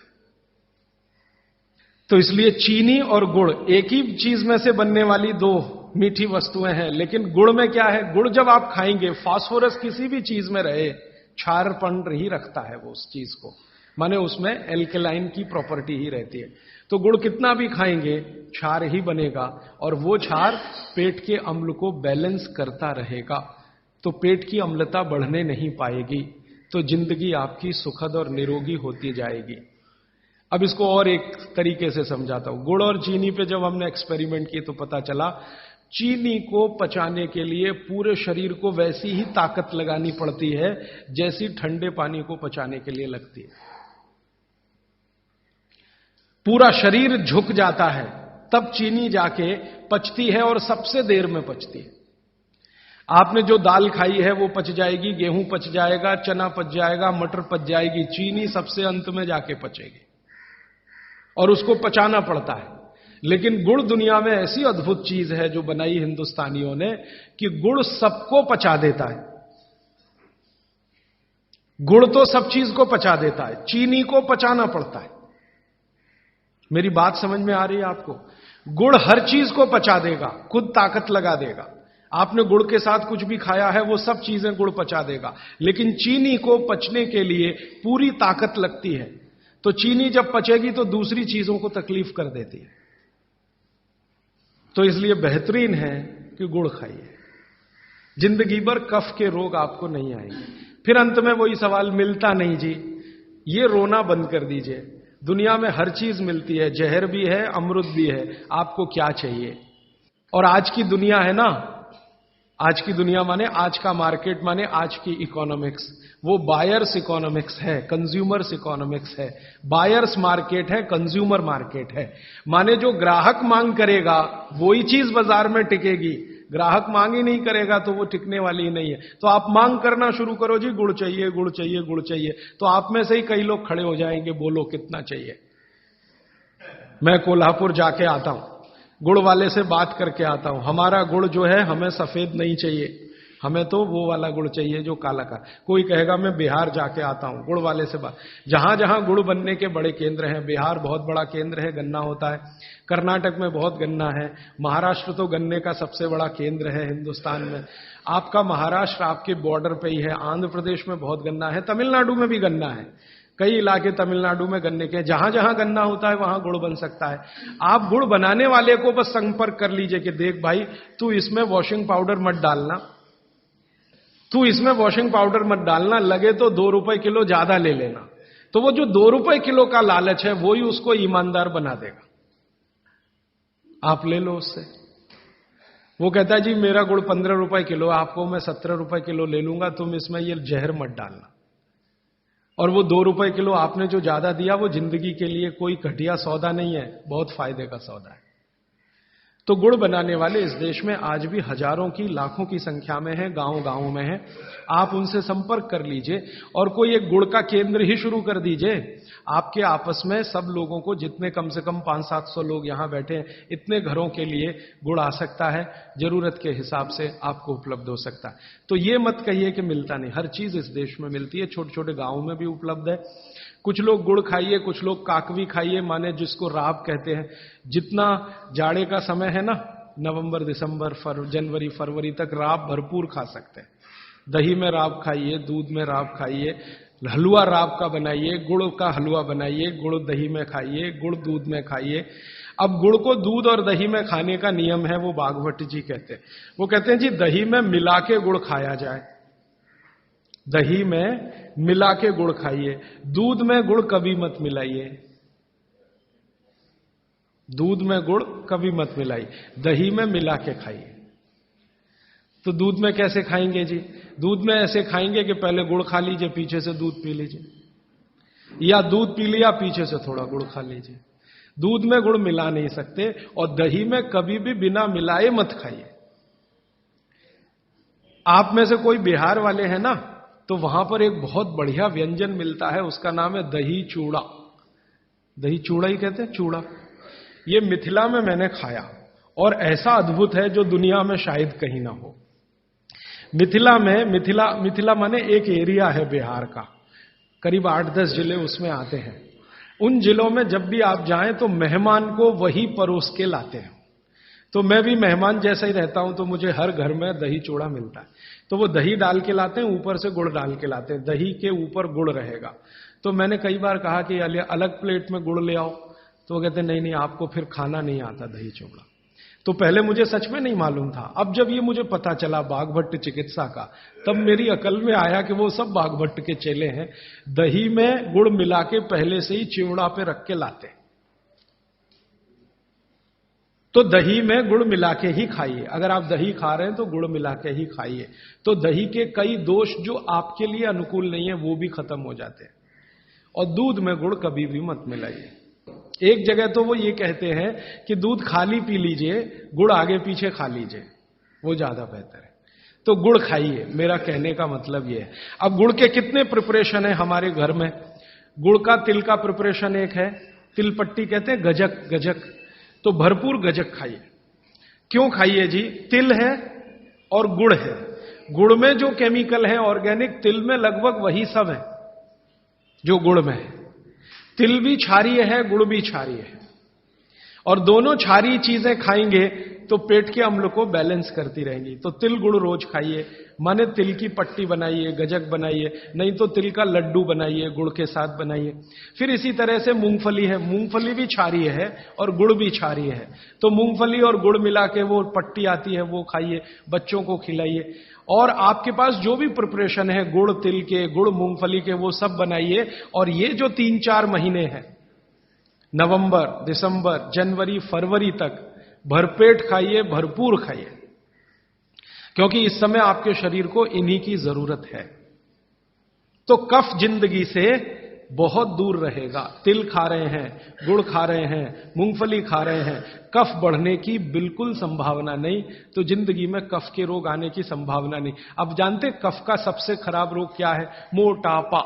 तो इसलिए चीनी और गुड़ एक ही चीज में से बनने वाली 2 मीठी वस्तुएं हैं, लेकिन गुड़ में क्या है? गुड़ जब आप खाएंगे, फास्फोरस किसी भी चीज में रहे, क्षारपन ही रखता है वो उस चीज को, माने उसमें एल्कलाइन की प्रॉपर्टी ही रहती है। तो गुड़ कितना भी खाएंगे क्षार ही बनेगा, और वो क्षार पेट के अम्ल को बैलेंस करता रहेगा, तो पेट की अम्लता बढ़ने नहीं पाएगी, तो जिंदगी आपकी सुखद और निरोगी होती जाएगी। अब इसको और एक तरीके से समझाता हूं। गुड़ और चीनी पे जब हमने एक्सपेरिमेंट किए तो पता चला चीनी को पचाने के लिए पूरे शरीर को वैसी ही ताकत लगानी पड़ती है जैसी ठंडे पानी को पचाने के लिए लगती है। पूरा शरीर झुक जाता है, तब चीनी जाके पचती है, और सबसे देर में पचती है। आपने जो दाल खाई है वो पच जाएगी, गेहूं पच जाएगा, चना पच जाएगा, मटर पच जाएगी, चीनी सबसे अंत में जाके पचेगी और उसको पचाना पड़ता है। लेकिन गुड़ दुनिया में ऐसी अद्भुत चीज है जो बनाई हिंदुस्तानियों ने कि गुड़ सबको पचा देता है। गुड़ तो सब चीज को पचा देता है, चीनी को पचाना पड़ता है। मेरी बात समझ में आ रही है आपको? गुड़ हर चीज को पचा देगा, खुद ताकत लगा देगा। आपने गुड़ के साथ कुछ भी खाया है वो सब चीजें गुड़ पचा देगा, लेकिन चीनी को पचने के लिए पूरी ताकत लगती है। तो चीनी जब पचेगी तो दूसरी चीजों को तकलीफ कर देती है। तो इसलिए बेहतरीन है कि गुड़ खाइए, जिंदगी भर कफ के रोग आपको नहीं आएंगे। फिर अंत में वही सवाल, मिलता नहीं जी, ये रोना बंद कर दीजिए। दुनिया में हर चीज मिलती है, जहर भी है, अमृत भी है, आपको क्या चाहिए? और आज की दुनिया है ना, आज की दुनिया माने आज का मार्केट, माने आज की इकोनॉमिक्स, वो बायर्स इकोनॉमिक्स है, कंज्यूमर्स इकोनॉमिक्स है। बायर्स मार्केट है, कंज्यूमर मार्केट है। माने जो ग्राहक मांग करेगा वही चीज बाजार में टिकेगी, ग्राहक मांग ही नहीं करेगा तो वो टिकने वाली ही नहीं है। तो आप मांग करना शुरू करो, जी गुड़ चाहिए, गुड़ चाहिए, गुड़ चाहिए, तो आप में से ही कई लोग खड़े हो जाएंगे, बोलो कितना चाहिए। मैं कोल्हापुर जाके आता हूं, गुड़ वाले से बात करके आता हूं, हमारा गुड़ जो है हमें सफेद नहीं चाहिए, हमें तो वो वाला गुड़ चाहिए जो काला का। कोई कहेगा मैं बिहार जाके आता हूं, गुड़ वाले से बात। जहां जहां गुड़ बनने के बड़े केंद्र हैं, बिहार बहुत बड़ा केंद्र है, गन्ना होता है, कर्नाटक में बहुत गन्ना है, महाराष्ट्र तो गन्ने का सबसे बड़ा केंद्र है हिंदुस्तान में। आपका महाराष्ट्र आपके बॉर्डर पे ही है, आंध्र प्रदेश में बहुत गन्ना है, तमिलनाडु में भी गन्ना है, कई इलाके तमिलनाडु में गन्ने के। जहां जहां गन्ना होता है वहां गुड़ बन सकता है। आप गुड़ बनाने वाले को बस संपर्क कर लीजिए कि देख भाई, तू इसमें वॉशिंग पाउडर मत डालना, तू इसमें वॉशिंग पाउडर मत डालना, लगे तो 2 रुपए किलो ज्यादा ले लेना। तो वो जो 2 रुपए किलो का लालच है वो ही उसको ईमानदार बना देगा। आप ले लो उससे। वो कहता है जी मेरा गुड़ 15 रुपए किलो, आपको मैं 17 रुपए किलो ले लूंगा, तुम इसमें ये जहर मत डालना। और वो 2 रुपए किलो आपने जो ज्यादा दिया वो जिंदगी के लिए कोई घटिया सौदा नहीं है, बहुत फायदे का सौदा है। तो गुड़ बनाने वाले इस देश में आज भी हजारों की, लाखों की संख्या में है, गांव गांव में है। आप उनसे संपर्क कर लीजिए और कोई एक गुड़ का केंद्र ही शुरू कर दीजिए। आपके आपस में सब लोगों को, जितने कम से कम 500-700 लोग यहां बैठे हैं, इतने घरों के लिए गुड़ आ सकता है, जरूरत के हिसाब से आपको उपलब्ध हो सकता है। तो ये मत कहिए कि मिलता नहीं, हर चीज इस देश में मिलती है, छोटे छोटे गांवों में भी उपलब्ध है। कुछ लोग गुड़ खाइए, कुछ लोग काकवी खाइए, माने जिसको राब कहते हैं। जितना जाड़े का समय है ना, नवंबर, दिसंबर, जनवरी, फरवरी तक राब भरपूर खा सकते हैं। दही में राब खाइए, दूध में राब खाइए, हलवा राब का बनाइए, गुड़ का हलवा बनाइए, गुड़ दही में खाइए, गुड़ दूध में खाइए। अब गुड़ को दूध और दही में खाने का नियम है, वो बागभट्ट जी कहते हैं। वो कहते हैं जी दही में मिला के गुड़ खाया जाए, दही में मिला के गुड़ खाइए, दूध में गुड़ कभी मत मिलाइए, दूध में गुड़ कभी मत मिलाइए, दही में मिला के खाइए। तो दूध में कैसे खाएंगे जी? दूध में ऐसे खाएंगे कि पहले गुड़ खा लीजिए, पीछे से दूध पी लीजिए, या दूध पी लिया, पीछे से थोड़ा गुड़ खा लीजिए। दूध में गुड़ मिला नहीं सकते, और दही में कभी भी बिना मिलाए मत खाइए। आप में से कोई बिहार वाले हैं ना, तो वहां पर एक बहुत बढ़िया व्यंजन मिलता है, उसका नाम है दही चूड़ा। दही चूड़ा ही कहते हैं, चूड़ा। ये मिथिला में मैंने खाया और ऐसा अद्भुत है जो दुनिया में शायद कहीं ना हो। मिथिला में, मिथिला माने एक एरिया है बिहार का, करीब 8-10 जिले उसमें आते हैं। उन जिलों में जब भी आप जाएं तो मेहमान को वही परोस के लाते हैं। तो मैं भी मेहमान जैसा ही रहता हूं, तो मुझे हर घर में दही चूड़ा मिलता है। तो वो दही डाल के लाते हैं, ऊपर से गुड़ डाल के लाते हैं, दही के ऊपर गुड़ रहेगा। तो मैंने कई बार कहा कि अलग प्लेट में गुड़ ले आओ, तो वो कहते नहीं नहीं, आपको फिर खाना नहीं आता दही चूड़ा। तो पहले मुझे सच में नहीं मालूम था। अब जब ये मुझे पता चला बागभट्ट चिकित्सा का, तब मेरी अकल में आया कि वो सब बागभट्ट के चेले हैं, दही में गुड़ मिला के पहले से ही चिवड़ा पे रख के लाते। तो दही में गुड़ मिला के ही खाइए। अगर आप दही खा रहे हैं तो गुड़ मिला के ही खाइए। तो दही के कई दोष जो आपके लिए अनुकूल नहीं है वो भी खत्म हो जाते हैं। और दूध में गुड़ कभी भी मत मिलाइए। एक जगह तो वो ये कहते हैं कि दूध खाली पी लीजिए, गुड़ आगे पीछे खा लीजिए, वो ज्यादा बेहतर है। तो गुड़ खाइए, मेरा कहने का मतलब यह है। अब गुड़ के कितने प्रिपरेशन है हमारे घर में? गुड़ का तिल का प्रिपरेशन एक है, तिल पट्टी कहते हैं, गजक, गजक। तो भरपूर गजक खाइए। क्यों खाइए जी? तिल है और गुड़ है। गुड़ में जो केमिकल है ऑर्गेनिक, तिल में लगभग वही सब है जो गुड़ में है। तिल भी क्षारीय है, गुड़ भी क्षारीय है, और दोनों क्षारीय चीजें खाएंगे तो पेट के अम्ल को बैलेंस करती रहेंगी। तो तिल गुड़ रोज खाइए, माने तिल की पट्टी बनाइए, गजक बनाइए, नहीं तो तिल का लड्डू बनाइए, गुड़ के साथ बनाइए। फिर इसी तरह से मूंगफली है, मूंगफली भी क्षारीय है और गुड़ भी क्षारीय है, तो मूंगफली और गुड़ मिला के वो पट्टी आती है, वो खाइए, बच्चों को खिलाइए। और आपके पास जो भी प्रिपरेशन है गुड़ तिल के, गुड़ मूंगफली के, वो सब बनाइए। और ये जो 3-4 महीने हैं, नवंबर, दिसंबर, जनवरी, फरवरी तक भरपेट खाइए, भरपूर खाइए, क्योंकि इस समय आपके शरीर को इन्हीं की जरूरत है। तो कफ जिंदगी से बहुत दूर रहेगा। तिल खा रहे हैं, गुड़ खा रहे हैं, मूंगफली खा रहे हैं, कफ बढ़ने की बिल्कुल संभावना नहीं, तो जिंदगी में कफ के रोग आने की संभावना नहीं। अब जानते कफ का सबसे खराब रोग क्या है? मोटापा।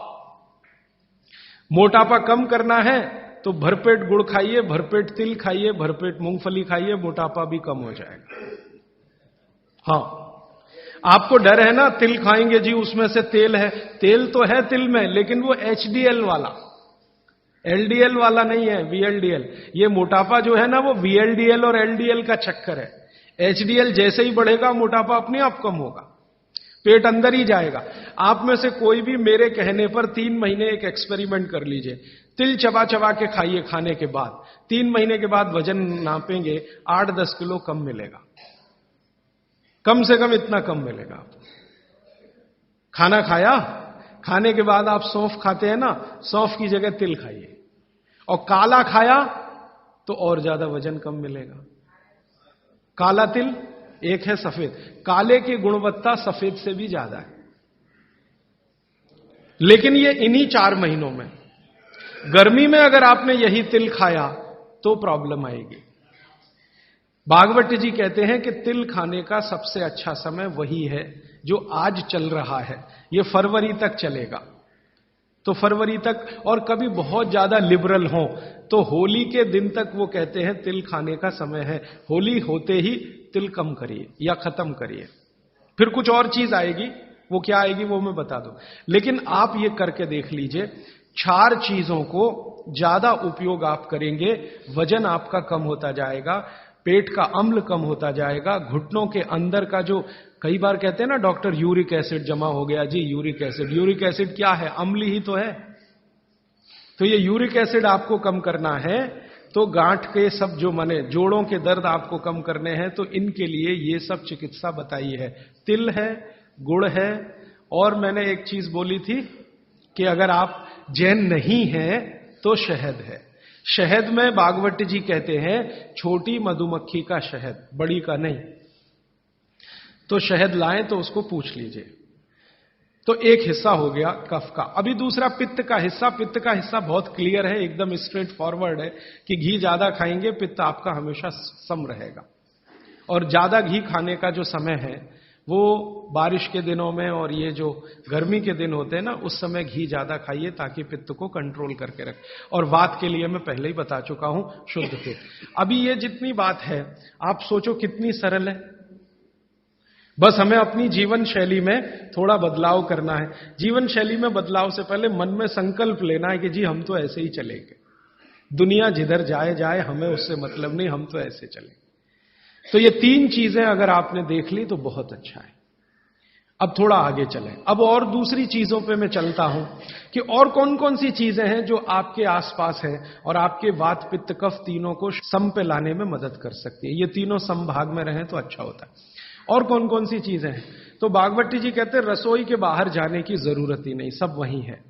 मोटापा कम करना है तो भरपेट गुड़ खाइए, भरपेट तिल खाइए, भरपेट मूंगफली खाइए, मोटापा भी कम हो जाएगा। हां, आपको डर है ना, तिल खाएंगे जी उसमें से तेल है। तेल तो है तिल में, लेकिन वो HDL वाला, LDL वाला नहीं है, VLDL। ये मोटापा जो है ना, वो VLDL और LDL का चक्कर है। HDL जैसे ही बढ़ेगा, मोटापा अपने आप कम होगा, पेट अंदर ही जाएगा। आप में से कोई भी मेरे कहने पर 3 महीने एक एक्सपेरिमेंट कर लीजिए। तिल चबा चबा के खाइए, खाने के बाद 3 महीने के बाद वजन नापेंगे, 8-10 किलो कम मिलेगा, कम से कम इतना कम मिलेगा। खाना खाया, खाने के बाद आप सौंफ खाते हैं ना, सौंफ की जगह तिल खाइए। और काला खाया तो और ज्यादा वजन कम मिलेगा। काला तिल एक है सफेद, काले की गुणवत्ता सफेद से भी ज्यादा है। लेकिन ये इन्हीं 4 महीनों में, गर्मी में अगर आपने यही तिल खाया तो प्रॉब्लम आएगी। भागवत जी कहते हैं कि तिल खाने का सबसे अच्छा समय वही है जो आज चल रहा है, ये फरवरी तक चलेगा। तो फरवरी तक, और कभी बहुत ज्यादा लिबरल हो तो होली के दिन तक वो कहते हैं तिल खाने का समय है। होली होते ही तिल कम करिए या खत्म करिए। फिर कुछ और चीज आएगी, वो क्या आएगी वो मैं बता दूं, लेकिन आप ये करके देख लीजिए। 4 चीजों को ज्यादा उपयोग आप करेंगे, वजन आपका कम होता जाएगा, पेट का अम्ल कम होता जाएगा, घुटनों के अंदर का जो कई बार कहते हैं ना डॉक्टर, यूरिक एसिड जमा हो गया जी, यूरिक एसिड। यूरिक एसिड क्या है? अम्ल ही तो है। तो ये यूरिक एसिड आपको कम करना है, तो गांठ के सब जो माने जोड़ों के दर्द आपको कम करने हैं, तो इनके लिए ये सब चिकित्सा बताई है। तिल है, गुड़ है, और मैंने एक चीज बोली थी कि अगर आप जैन नहीं हैं तो शहद है। शहद में भागवत जी कहते हैं छोटी मधुमक्खी का शहद, बड़ी का नहीं। तो शहद लाएं तो उसको पूछ लीजिए। तो एक हिस्सा हो गया कफ का। अभी दूसरा पित्त का हिस्सा। पित्त का हिस्सा बहुत क्लियर है, एकदम स्ट्रेट फॉरवर्ड है कि घी ज्यादा खाएंगे पित्त आपका हमेशा सम रहेगा। और ज्यादा घी खाने का जो समय है वो बारिश के दिनों में और ये जो गर्मी के दिन होते हैं ना, उस समय घी ज्यादा खाइए ताकि पित्त को कंट्रोल करके रखे। और वात के लिए मैं पहले ही बता चुका हूं, शुद्ध पित्त। अभी ये जितनी बात है आप सोचो कितनी सरल है। बस हमें अपनी जीवन शैली में थोड़ा बदलाव करना है। जीवन शैली में बदलाव से पहले मन में संकल्प लेना है कि जी हम तो ऐसे ही चलेंगे, दुनिया जिधर जाए जाए, हमें उससे मतलब नहीं, हम तो ऐसे चलेंगे। तो ये 3 चीजें अगर आपने देख ली तो बहुत अच्छा है। अब थोड़ा आगे चलें। अब और दूसरी चीजों पे मैं चलता हूं कि और कौन कौन सी चीजें हैं जो आपके आसपास है और आपके वात पित्त कफ तीनों को सम पे लाने में मदद कर सकती है। ये तीनों समभाग में रहें तो अच्छा होता है। और कौन कौन सी चीजें हैं? तो भागवत जी कहते हैं रसोई के बाहर जाने की जरूरत ही नहीं, सब वहीं है।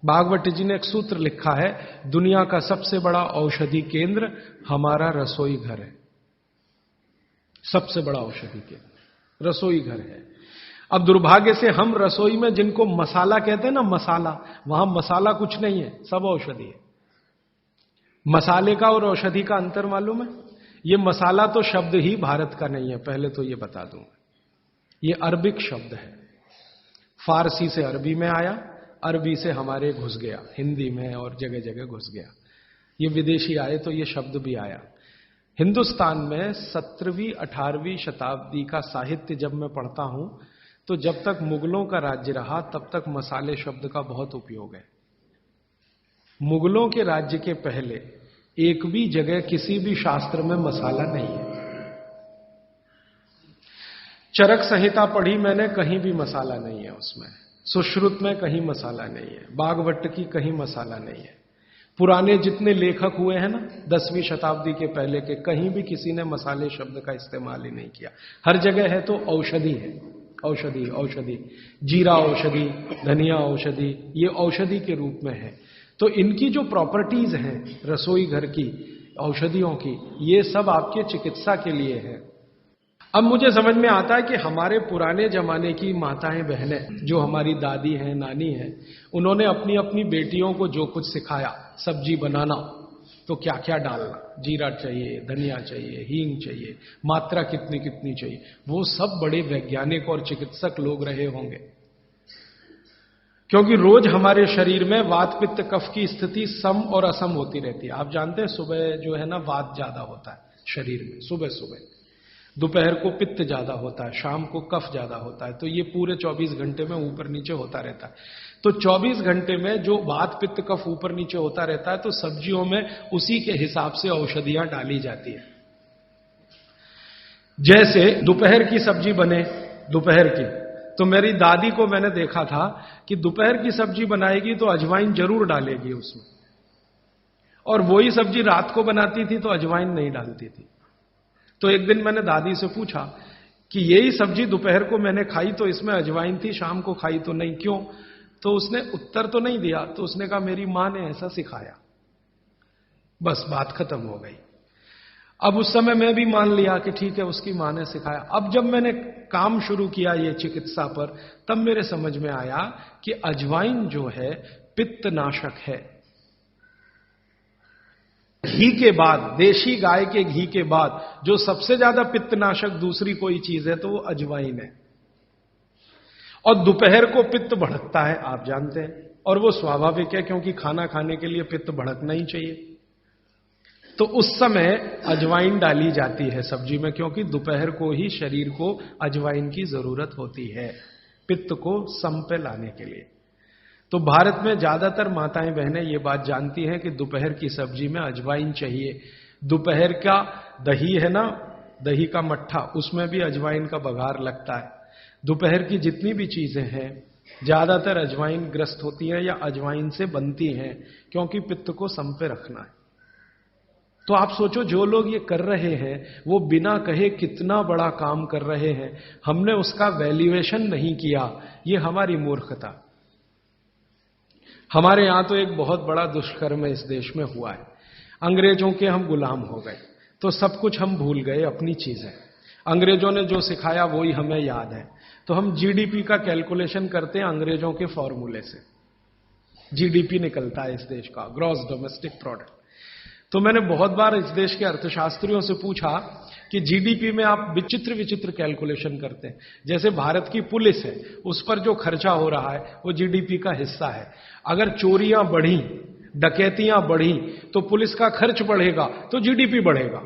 भागवत जी ने एक सूत्र लिखा है, दुनिया का सबसे बड़ा औषधि केंद्र हमारा रसोई घर है। सबसे बड़ा औषधि केंद्र रसोई घर है। अब दुर्भाग्य से हम रसोई में जिनको मसाला कहते हैं ना, मसाला, वहां मसाला कुछ नहीं है, सब औषधि है। मसाले का और औषधि का अंतर मालूम है? ये मसाला तो शब्द ही भारत का नहीं है, पहले तो ये बता दूं। ये अरबिक शब्द है, फारसी से अरबी में आया, अरबी से हमारे घुस गया, हिंदी में और जगह जगह घुस गया। ये विदेशी आए तो ये शब्द भी आया। हिंदुस्तान में 17वीं 18वीं शताब्दी का साहित्य जब मैं पढ़ता हूं तो जब तक मुगलों का राज्य रहा तब तक मसाले शब्द का बहुत उपयोग है। मुगलों के राज्य के पहले एक भी जगह किसी भी शास्त्र में मसाला नहीं है। चरक संहिता पढ़ी मैंने, कहीं भी मसाला नहीं है उसमें। सुश्रुत में कहीं मसाला नहीं है, बागभट्ट की कहीं मसाला नहीं है। पुराने जितने लेखक हुए हैं ना 10वीं शताब्दी के पहले के, कहीं भी किसी ने मसाले शब्द का इस्तेमाल ही नहीं किया। हर जगह है तो औषधि है, औषधि औषधि, जीरा औषधि, धनिया औषधि, ये औषधि के रूप में है। तो इनकी जो प्रॉपर्टीज हैं रसोई घर की, औषधियों की, ये सब आपके चिकित्सा के लिए है। अब मुझे समझ में आता है कि हमारे पुराने जमाने की माताएं बहनें, जो हमारी दादी हैं, नानी हैं, उन्होंने अपनी अपनी बेटियों को जो कुछ सिखाया, सब्जी बनाना तो क्या क्या डालना, जीरा चाहिए, धनिया चाहिए, हींग चाहिए, मात्रा कितनी कितनी चाहिए, वो सब बड़े वैज्ञानिक और चिकित्सक लोग रहे होंगे। क्योंकि रोज हमारे शरीर में वात पित्त कफ की स्थिति सम और असम होती रहती है। आप जानते हैं सुबह जो है ना वात ज्यादा होता है शरीर में, सुबह सुबह, दोपहर को पित्त ज्यादा होता है, शाम को कफ ज्यादा होता है। तो ये पूरे 24 घंटे में ऊपर नीचे होता रहता है। तो 24 घंटे में जो वात पित्त कफ ऊपर नीचे होता रहता है, तो सब्जियों में उसी के हिसाब से औषधियां डाली जाती है। जैसे दोपहर की सब्जी बने, दोपहर की, तो मेरी दादी को मैंने देखा था कि दोपहर की सब्जी बनाएगी तो अजवाइन जरूर डालेगी उसमें, और वही सब्जी रात को बनाती थी तो अजवाइन नहीं डालती थी। तो एक दिन मैंने दादी से पूछा कि यही सब्जी दोपहर को मैंने खाई तो इसमें अजवाइन थी, शाम को खाई तो नहीं, क्यों? तो उसने उत्तर तो नहीं दिया। तो उसने कहा मेरी मां ने ऐसा सिखाया। बस बात खत्म हो गई। अब उस समय मैं भी मान लिया कि ठीक है, उसकी मां ने सिखाया। अब जब मैंने काम शुरू किया ये चिकित्सा पर, तब मेरे समझ में आया कि अजवाइन जो है पित्तनाशक है। घी के बाद, देशी गाय के घी के बाद जो सबसे ज्यादा पित्तनाशक दूसरी कोई चीज है तो वो अजवाइन है। और दोपहर को पित्त भड़कता है, आप जानते हैं, और वो स्वाभाविक है क्योंकि खाना खाने के लिए पित्त भड़कना ही चाहिए। तो उस समय अजवाइन डाली जाती है सब्जी में, क्योंकि दोपहर को ही शरीर को अजवाइन की जरूरत होती है पित्त को सम पे लाने के लिए। तो भारत में ज्यादातर माताएं बहनें ये बात जानती हैं कि दोपहर की सब्जी में अजवाइन चाहिए। दोपहर का दही है ना, दही का मट्ठा, उसमें भी अजवाइन का बघार लगता है। दोपहर की जितनी भी चीजें हैं ज्यादातर अजवाइन ग्रस्त होती हैं या अजवाइन से बनती हैं, क्योंकि पित्त को सम पे रखना है। तो आप सोचो, जो लोग ये कर रहे हैं वो बिना कहे कितना बड़ा काम कर रहे हैं, हमने उसका वैल्यूएशन नहीं किया, ये हमारी मूर्खता। हमारे यहां तो एक बहुत बड़ा दुष्कर्म इस देश में हुआ है। अंग्रेजों के हम गुलाम हो गए तो सब कुछ हम भूल गए, अपनी चीजें। अंग्रेजों ने जो सिखाया वही हमें याद है। तो हम जीडीपी का कैलकुलेशन करते हैं अंग्रेजों के फॉर्मूले से। जीडीपी निकलता है इस देश का, ग्रॉस डोमेस्टिक प्रोडक्ट। तो मैंने बहुत बार इस देश के अर्थशास्त्रियों से पूछा कि जीडीपी में आप विचित्र विचित्र कैलकुलेशन करते हैं। जैसे भारत की पुलिस है, उस पर जो खर्चा हो रहा है वो जीडीपी का हिस्सा है। अगर चोरियां बढ़ी, डकैतियां बढ़ी तो पुलिस का खर्च बढ़ेगा तो जीडीपी बढ़ेगा।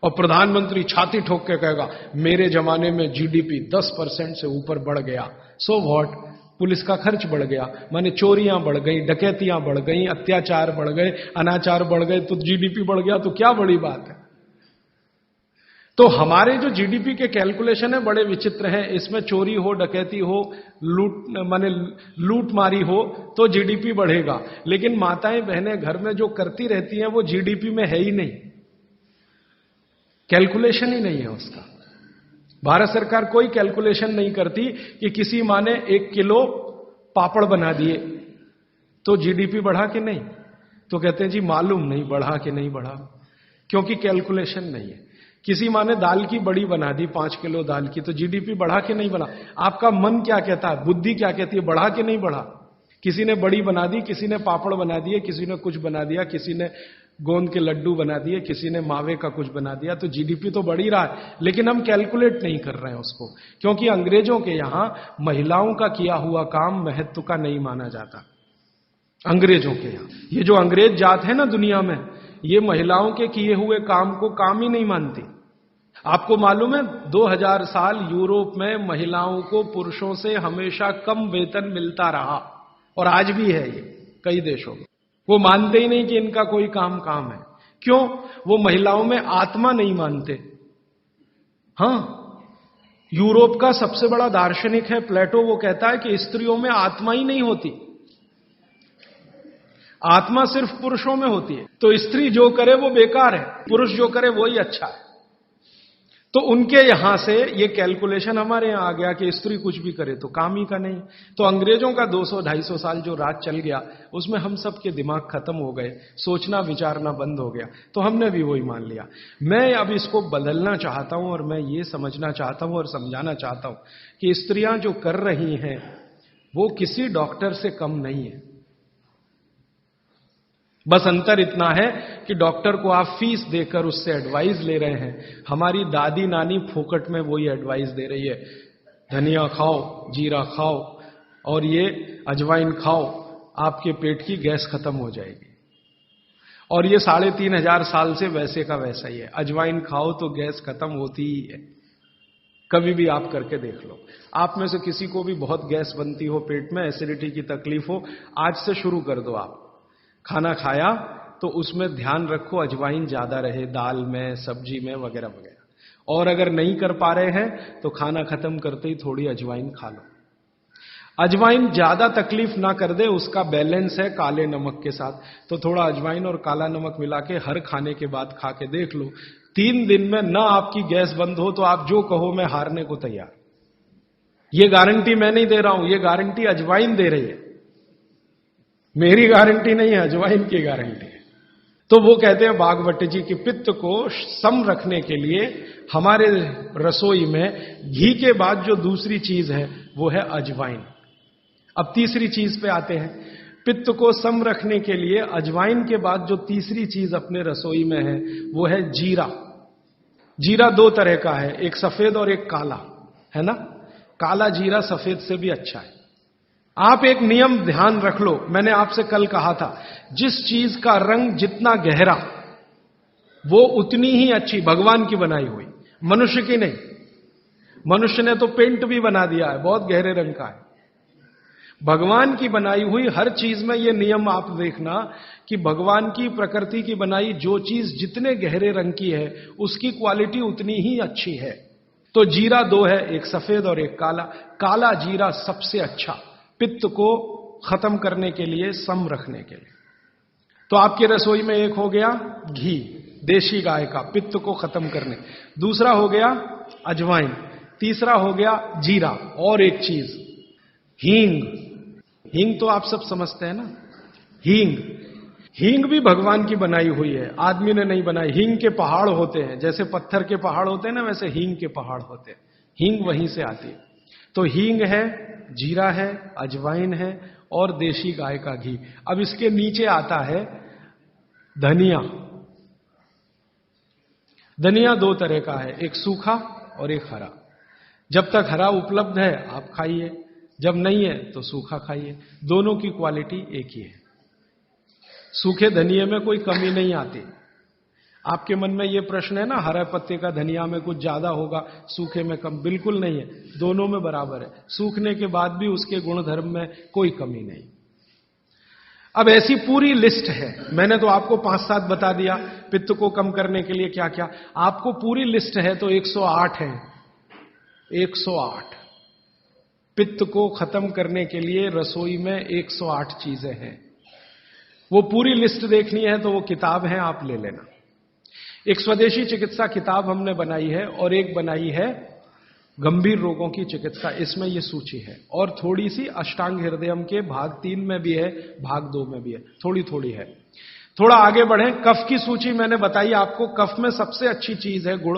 और प्रधानमंत्री छाती ठोक के कहेगा मेरे जमाने में जीडीपी 10% से ऊपर बढ़ गया, सो व्हाट, पुलिस का खर्च बढ़ गया, माने चोरियां बढ़ गई, डकैतियां बढ़ गई, अत्याचार बढ़ गए, अनाचार बढ़ गए, तो जीडीपी बढ़ गया, तो क्या बड़ी बात है। तो हमारे जो जीडीपी के कैलकुलेशन है बड़े विचित्र हैं। इसमें चोरी हो, डकैती हो, लूट मारी हो तो जीडीपी बढ़ेगा, लेकिन माताएं बहनें घर में जो करती रहती हैं वो जीडीपी में है ही नहीं, कैलकुलेशन ही नहीं है उसका। भारत सरकार कोई कैलकुलेशन नहीं करती कि किसी माँ ने 1 किलो पापड़ बना दिए तो जीडीपी बढ़ा कि नहीं, तो कहते हैं जी मालूम नहीं बढ़ा कि नहीं बढ़ा, क्योंकि कैलकुलेशन नहीं है। किसी माँ ने दाल की बड़ी बना दी, 5 किलो दाल की, तो जीडीपी बढ़ा कि नहीं बढ़ा। आपका मन क्या कहता है, बुद्धि क्या कहती है, बढ़ा कि नहीं बढ़ा। किसी ने बड़ी बना दी, किसी ने पापड़ बना दिए, किसी ने कुछ बना दिया, किसी ने गोंद के लड्डू बना दिए, किसी ने मावे का कुछ बना दिया, तो जीडीपी तो बढ़ ही रहा है, लेकिन हम कैलकुलेट नहीं कर रहे हैं उसको, क्योंकि अंग्रेजों के यहां महिलाओं का किया हुआ काम महत्व का नहीं माना जाता। अंग्रेजों के यहां ये जो अंग्रेज जात है ना दुनिया में, ये महिलाओं के किए हुए काम को काम ही नहीं मानती। आपको मालूम है 2000 साल यूरोप में महिलाओं को पुरुषों से हमेशा कम वेतन मिलता रहा, और आज भी है ये कई देशों में। वो मानते ही नहीं कि इनका कोई काम है। क्यों? वो महिलाओं में आत्मा नहीं मानते। हां, यूरोप का सबसे बड़ा दार्शनिक है प्लेटो, वो कहता है कि स्त्रियों में आत्मा ही नहीं होती, आत्मा सिर्फ पुरुषों में होती है। तो स्त्री जो करे वो बेकार है, पुरुष जो करे वो ही अच्छा है। तो उनके यहां से ये कैलकुलेशन हमारे यहां आ गया कि स्त्री कुछ भी करे तो काम ही का नहीं। तो अंग्रेजों का 200-250 साल जो राज चल गया, उसमें हम सब के दिमाग खत्म हो गए, सोचना विचारना बंद हो गया, तो हमने भी वही मान लिया। मैं अब इसको बदलना चाहता हूं, और मैं ये समझना चाहता हूं और समझाना चाहता हूं कि स्त्रियां जो कर रही हैं वो किसी डॉक्टर से कम नहीं है। बस अंतर इतना है कि डॉक्टर को आप फीस देकर उससे एडवाइस ले रहे हैं, हमारी दादी नानी फोकट में वही एडवाइस दे रही है, धनिया खाओ, जीरा खाओ और ये अजवाइन खाओ, आपके पेट की गैस खत्म हो जाएगी। और ये 3500 साल से वैसे का वैसा ही है, अजवाइन खाओ तो गैस खत्म होती ही है। कभी भी आप करके देख लो। आप में से किसी को भी बहुत गैस बनती हो, पेट में एसिडिटी की तकलीफ हो, आज से शुरू कर दो। आप खाना खाया तो उसमें ध्यान रखो अजवाइन ज्यादा रहे, दाल में, सब्जी में, वगैरह वगैरह। और अगर नहीं कर पा रहे हैं तो खाना खत्म करते ही थोड़ी अजवाइन खा लो। अजवाइन ज्यादा तकलीफ ना कर दे, उसका बैलेंस है काले नमक के साथ, तो थोड़ा अजवाइन और काला नमक मिला के हर खाने के बाद खा के देख लो। 3 दिन में ना आपकी गैस बंद हो तो आप जो कहो मैं हारने को तैयार। ये गारंटी मैं नहीं दे रहा हूं, ये गारंटी अजवाइन दे रही है, मेरी गारंटी नहीं है, अजवाइन की गारंटी है। तो वो कहते हैं बागवट जी की पित्त को सम रखने के लिए हमारे रसोई में घी के बाद जो दूसरी चीज है वो है अजवाइन। अब तीसरी चीज पे आते हैं। पित्त को सम रखने के लिए अजवाइन के बाद जो तीसरी चीज अपने रसोई में है वो है जीरा। जीरा 2 तरह का है, एक सफेद और एक काला, है ना। काला जीरा सफेद से भी अच्छा है। आप एक नियम ध्यान रख लो, मैंने आपसे कल कहा था, जिस चीज का रंग जितना गहरा वो उतनी ही अच्छी, भगवान की बनाई हुई, मनुष्य की नहीं। मनुष्य ने तो पेंट भी बना दिया है, बहुत गहरे रंग का है। भगवान की बनाई हुई हर चीज में ये नियम आप देखना कि भगवान की प्रकृति की बनाई जो चीज जितने गहरे रंग की है उसकी क्वालिटी उतनी ही अच्छी है। तो जीरा 2 है, एक सफेद और एक काला। काला जीरा सबसे अच्छा, पित्त को खत्म करने के लिए, सम रखने के लिए। तो आपके रसोई में एक हो गया घी देशी गाय का, पित्त को खत्म करने। दूसरा हो गया अजवाइन, तीसरा हो गया जीरा, और एक चीज हींग। हींग तो आप सब समझते हैं ना, हींग। हींग भी भगवान की बनाई हुई है, आदमी ने नहीं बनाई। हींग के पहाड़ होते हैं, जैसे पत्थर के पहाड़ होते हैं ना, वैसे हींग के पहाड़ होते हैं। हींग वहीं से आती है। तो हींग है, जीरा है, अजवाइन है और देशी गाय का घी। अब इसके नीचे आता है धनिया। धनिया 2 तरह का है, एक सूखा और एक हरा। जब तक हरा उपलब्ध है आप खाइए, जब नहीं है तो सूखा खाइए, दोनों की क्वालिटी एक ही है। सूखे धनिये में कोई कमी नहीं आती। आपके मन में यह प्रश्न है ना, हरे पत्ते का धनिया में कुछ ज्यादा होगा, सूखे में कम, बिल्कुल नहीं है, दोनों में बराबर है। सूखने के बाद भी उसके गुणधर्म में कोई कमी नहीं। अब ऐसी पूरी लिस्ट है, मैंने तो आपको 5-7 बता दिया पित्त को कम करने के लिए क्या क्या। आपको पूरी लिस्ट है तो 108 है, 108 पित्त को खत्म करने के लिए रसोई में 108 चीजें हैं। वो पूरी लिस्ट देखनी है तो वो किताब है, आप ले लेना। एक स्वदेशी चिकित्सा किताब हमने बनाई है और एक बनाई है गंभीर रोगों की चिकित्सा, इसमें ये सूची है। और थोड़ी सी अष्टांग हृदयम के भाग 3 में भी है, भाग 2 में भी है, थोड़ी थोड़ी है। थोड़ा आगे बढ़े, कफ की सूची मैंने बताई आपको। कफ में सबसे अच्छी चीज है गुड़।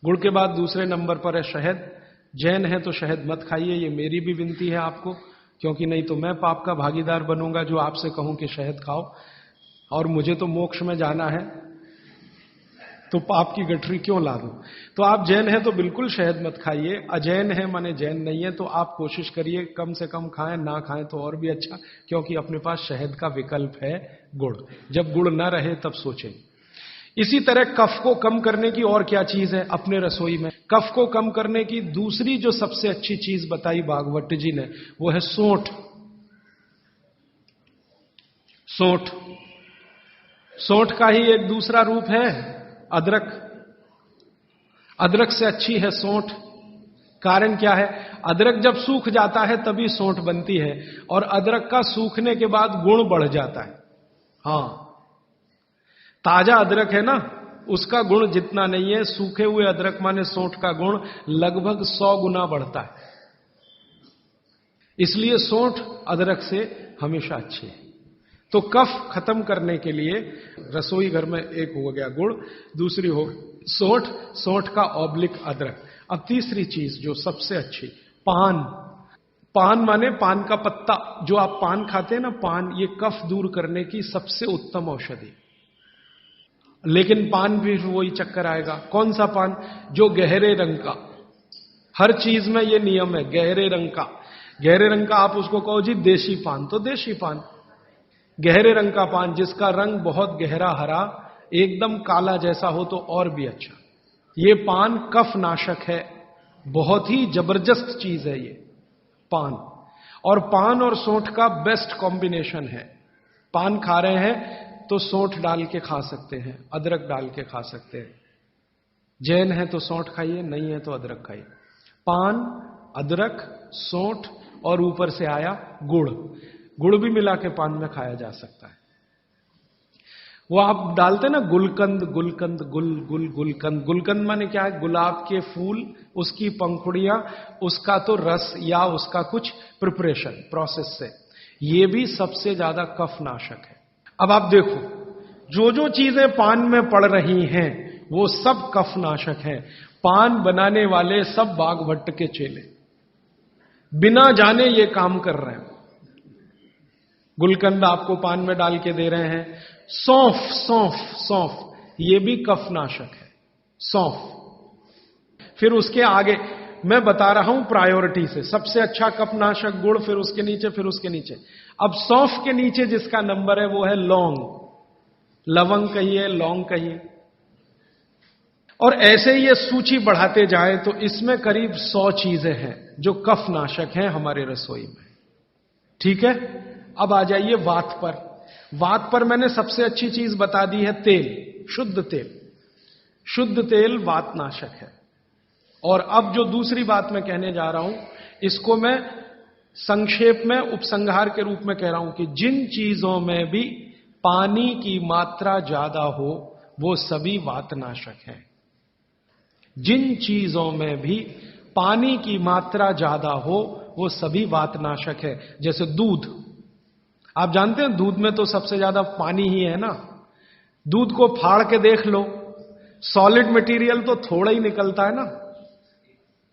गुड़ के बाद दूसरे नंबर पर है शहद। जैन है तो शहद मत खाइए, ये मेरी भी विनती है आपको, क्योंकि नहीं तो मैं पाप का भागीदार बनूंगा जो आपसे कहूं कि शहद खाओ। और मुझे तो मोक्ष में जाना है, तो पाप की गठरी क्यों ला दूं? तो आप जैन हैं तो बिल्कुल शहद मत खाइए, अजैन है माने जैन नहीं है तो आप कोशिश करिए कम से कम खाएं, ना खाएं तो और भी अच्छा, क्योंकि अपने पास शहद का विकल्प है गुड़। जब गुड़ ना रहे तब सोचें। इसी तरह कफ को कम करने की और क्या चीज है अपने रसोई में? कफ को कम करने की दूसरी जो सबसे अच्छी चीज बताई भागवत जी ने वो है सौंठ। सौंठ, सौंठ का ही एक दूसरा रूप है अदरक। अदरक से अच्छी है सौंठ। कारण क्या है? अदरक जब सूख जाता है तभी सौंठ बनती है, और अदरक का सूखने के बाद गुण बढ़ जाता है। हां, ताजा अदरक है ना, उसका गुण जितना नहीं है, सूखे हुए अदरक माने सौंठ का गुण लगभग 100 गुना बढ़ता है। इसलिए सौंठ अदरक से हमेशा अच्छी है। तो कफ खत्म करने के लिए रसोई घर में एक हो गया गुड़, दूसरी हो सौंठ, सौंठ का ऑब्लिक अदरक। अब तीसरी चीज जो सबसे अच्छी, पान। पान माने पान का पत्ता, जो आप पान खाते हैं ना, पान, ये कफ दूर करने की सबसे उत्तम औषधि। लेकिन पान भी वही चक्कर आएगा। कौन सा पान? जो गहरे रंग का। हर चीज में ये नियम है, गहरे रंग का। गहरे रंग का आप उसको कहो जी देशी पान, तो देशी पान। गहरे रंग का पान जिसका रंग बहुत गहरा हरा, एकदम काला जैसा हो तो और भी अच्छा। ये पान कफ नाशक है, बहुत ही जबरदस्त चीज है ये पान। और पान और सौंठ का बेस्ट कॉम्बिनेशन है। पान खा रहे हैं तो सौंठ डाल के खा सकते हैं, अदरक डाल के खा सकते हैं। जैन है तो सौंठ खाइए, नहीं है तो अदरक खाइए। पान, अदरक, सौंठ और ऊपर से आया गुड़। गुड़ भी मिला के पान में खाया जा सकता है। वो आप डालते ना गुलकंद, गुलकंद, गुलकंद। गुलकंद माने क्या है? गुलाब के फूल, उसकी पंखुड़ियां, उसका तो रस या उसका कुछ प्रिपरेशन प्रोसेस से, ये भी सबसे ज्यादा कफ नाशक है। अब आप देखो, जो जो चीजें पान में पड़ रही हैं वो सब कफ नाशक हैं। पान बनाने वाले सब बाघभट्ट के चेले, बिना जाने ये काम कर रहे हैं। गुलकंद आपको पान में डाल के दे रहे हैं। सौंफ, सौंफ, सौंफ, ये भी कफ नाशक है, सौंफ। फिर उसके आगे मैं बता रहा हूं प्रायोरिटी से, सबसे अच्छा कफ नाशक गुड़, फिर उसके नीचे, फिर उसके नीचे। अब सौंफ के नीचे जिसका नंबर है वो है लौंग। लवंग कहिए, लौंग कहिए, और ऐसे ये सूची बढ़ाते जाए तो इसमें करीब 100 चीजें हैं जो कफ नाशक हैं हमारे रसोई में। ठीक है, अब आ जाइए वात पर। वात पर मैंने सबसे अच्छी चीज बता दी है तेल, शुद्ध तेल। शुद्ध तेल वात नाशक है। और अब जो दूसरी बात मैं कहने जा रहा हूं, इसको मैं संक्षेप में उपसंहार के रूप में कह रहा हूं कि जिन चीजों में भी पानी की मात्रा ज्यादा हो वो सभी वातनाशक हैं। जिन चीजों में भी पानी की मात्रा ज्यादा हो वो सभी वातनाशक है। जैसे दूध, आप जानते हैं दूध में तो सबसे ज्यादा पानी ही है ना। दूध को फाड़ के देख लो, सॉलिड मटेरियल तो थोड़ा ही निकलता है ना,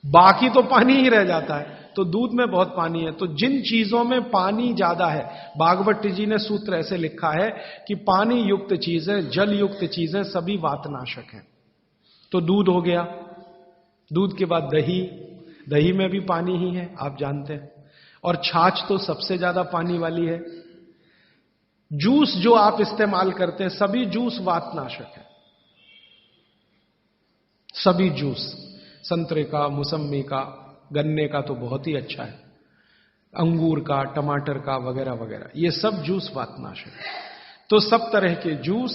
बाकी तो पानी ही रह जाता है। तो दूध में बहुत पानी है। तो जिन चीजों में पानी ज्यादा है, भागवत जी ने सूत्र ऐसे लिखा है कि पानी युक्त चीजें, जल युक्त चीजें सभी वातनाशक हैं। तो दूध हो गया, दूध के बाद दही, दही में भी पानी ही है, आप जानते हैं। और छाछ तो सबसे ज्यादा पानी वाली है। जूस जो आप इस्तेमाल करते हैं, सभी जूस वातनाशक है। सभी जूस, संतरे का, मौसम्मी का, गन्ने का तो बहुत ही अच्छा है, अंगूर का, टमाटर का, वगैरह वगैरह, ये सब जूस वातनाशक है। तो सब तरह के जूस,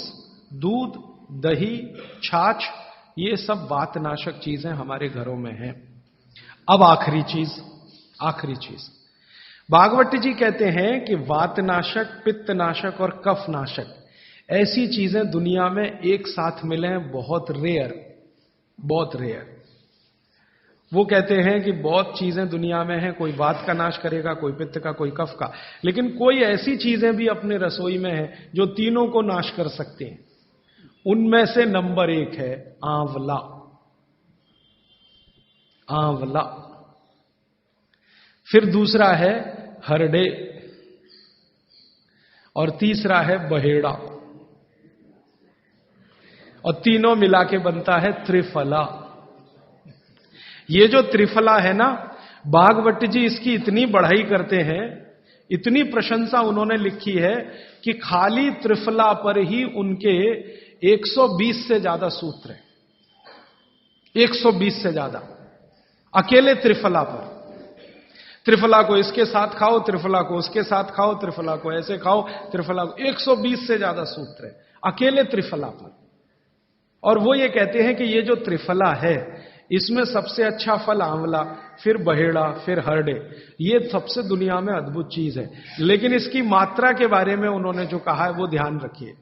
दूध, दही, छाछ, ये सब वातनाशक चीजें हमारे घरों में हैं। अब आखिरी चीज भागवत जी कहते हैं कि वातनाशक, पित्तनाशक और कफनाशक ऐसी चीजें दुनिया में एक साथ मिले बहुत रेयर, बहुत रेयर। वो कहते हैं कि बहुत चीजें दुनिया में हैं, कोई वात का नाश करेगा, कोई पित्त का, कोई कफ का, लेकिन कोई ऐसी चीजें भी अपने रसोई में हैं जो तीनों को नाश कर सकती हैं। उनमें से नंबर 1 है आंवला। आंवला। फिर दूसरा है हरडे, और तीसरा है बहेड़ा। और तीनों मिला के बनता है त्रिफला। ये जो त्रिफला है ना, भागवत जी इसकी इतनी बढ़ाई करते हैं, इतनी प्रशंसा उन्होंने लिखी है कि खाली त्रिफला पर ही उनके 120 से ज्यादा सूत्र हैं। 120 से ज्यादा अकेले त्रिफला पर। त्रिफला को इसके साथ खाओ, त्रिफला को उसके साथ खाओ, त्रिफला को ऐसे खाओ, त्रिफला को 120 से ज्यादा सूत्र है अकेले त्रिफला पर। और वो ये कहते हैं कि ये जो त्रिफला है, इसमें सबसे अच्छा फल आंवला, फिर बहेड़ा, फिर हरडे। ये सबसे दुनिया में अद्भुत चीज है। लेकिन इसकी मात्रा के बारे में उन्होंने जो कहा है वो ध्यान रखिए।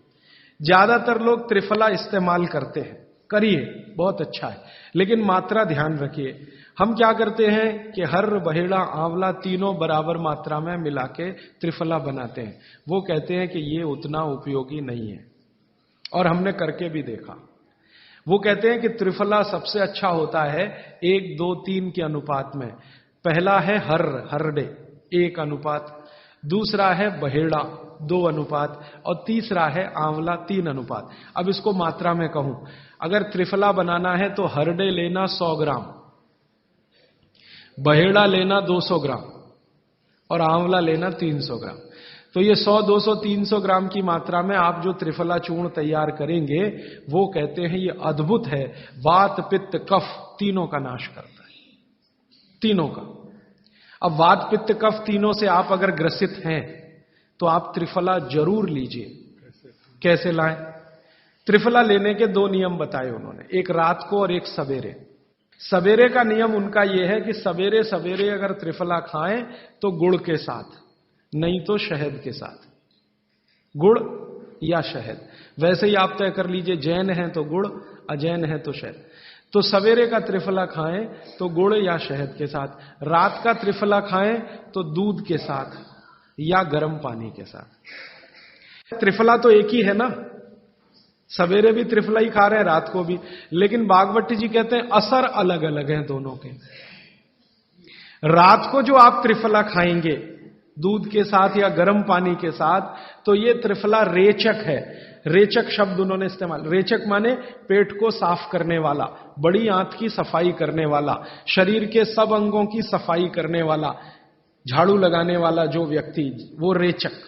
ज्यादातर लोग त्रिफला इस्तेमाल करते हैं, करिए, बहुत अच्छा है, लेकिन मात्रा ध्यान रखिए। हम क्या करते हैं कि हर, बहेड़ा, आंवला तीनों बराबर मात्रा में मिला के त्रिफला बनाते हैं। वो कहते हैं कि ये उतना उपयोगी नहीं है, और हमने करके भी देखा। वो कहते हैं कि त्रिफला सबसे अच्छा होता है 1, 2, 3 के अनुपात में। पहला है हरडे 1 अनुपात, दूसरा है बहेड़ा 2 अनुपात, और तीसरा है आंवला 3 अनुपात। अब इसको मात्रा में कहूं, अगर त्रिफला बनाना है तो हरडे लेना 100 ग्राम, बहेड़ा लेना 200 ग्राम और आंवला लेना 300 ग्राम। तो ये 100, 200, 300 ग्राम की मात्रा में आप जो त्रिफला चूर्ण तैयार करेंगे, वो कहते हैं ये अद्भुत है, वात, पित्त, कफ तीनों का नाश करता है, तीनों का। अब वात, पित्त, कफ तीनों से आप अगर ग्रसित हैं तो आप त्रिफला जरूर लीजिए। कैसे लाएं? त्रिफला लेने के 2 नियम बताए उन्होंने, एक रात को और एक सवेरे। सवेरे का नियम उनका यह है कि सवेरे सवेरे अगर त्रिफला खाएं तो गुड़ के साथ, नहीं तो शहद के साथ। गुड़ या शहद, वैसे ही आप तय कर लीजिए, जैन है तो गुड़, अजैन है तो शहद। तो सवेरे का त्रिफला खाएं तो गुड़ या शहद के साथ, रात का त्रिफला खाएं तो दूध के साथ या गर्म पानी के साथ। त्रिफला तो एक ही है ना, सवेरे भी त्रिफला ही खा रहे हैं, रात को भी। लेकिन भागवत जी कहते हैं असर अलग अलग हैं दोनों के। रात को जो आप त्रिफला खाएंगे दूध के साथ या गर्म पानी के साथ, तो ये त्रिफला रेचक है। रेचक शब्द उन्होंने इस्तेमाल, रेचक माने पेट को साफ करने वाला, बड़ी आंत की सफाई करने वाला, शरीर के सब अंगों की सफाई करने वाला, झाड़ू लगाने वाला जो व्यक्ति, वो रेचक।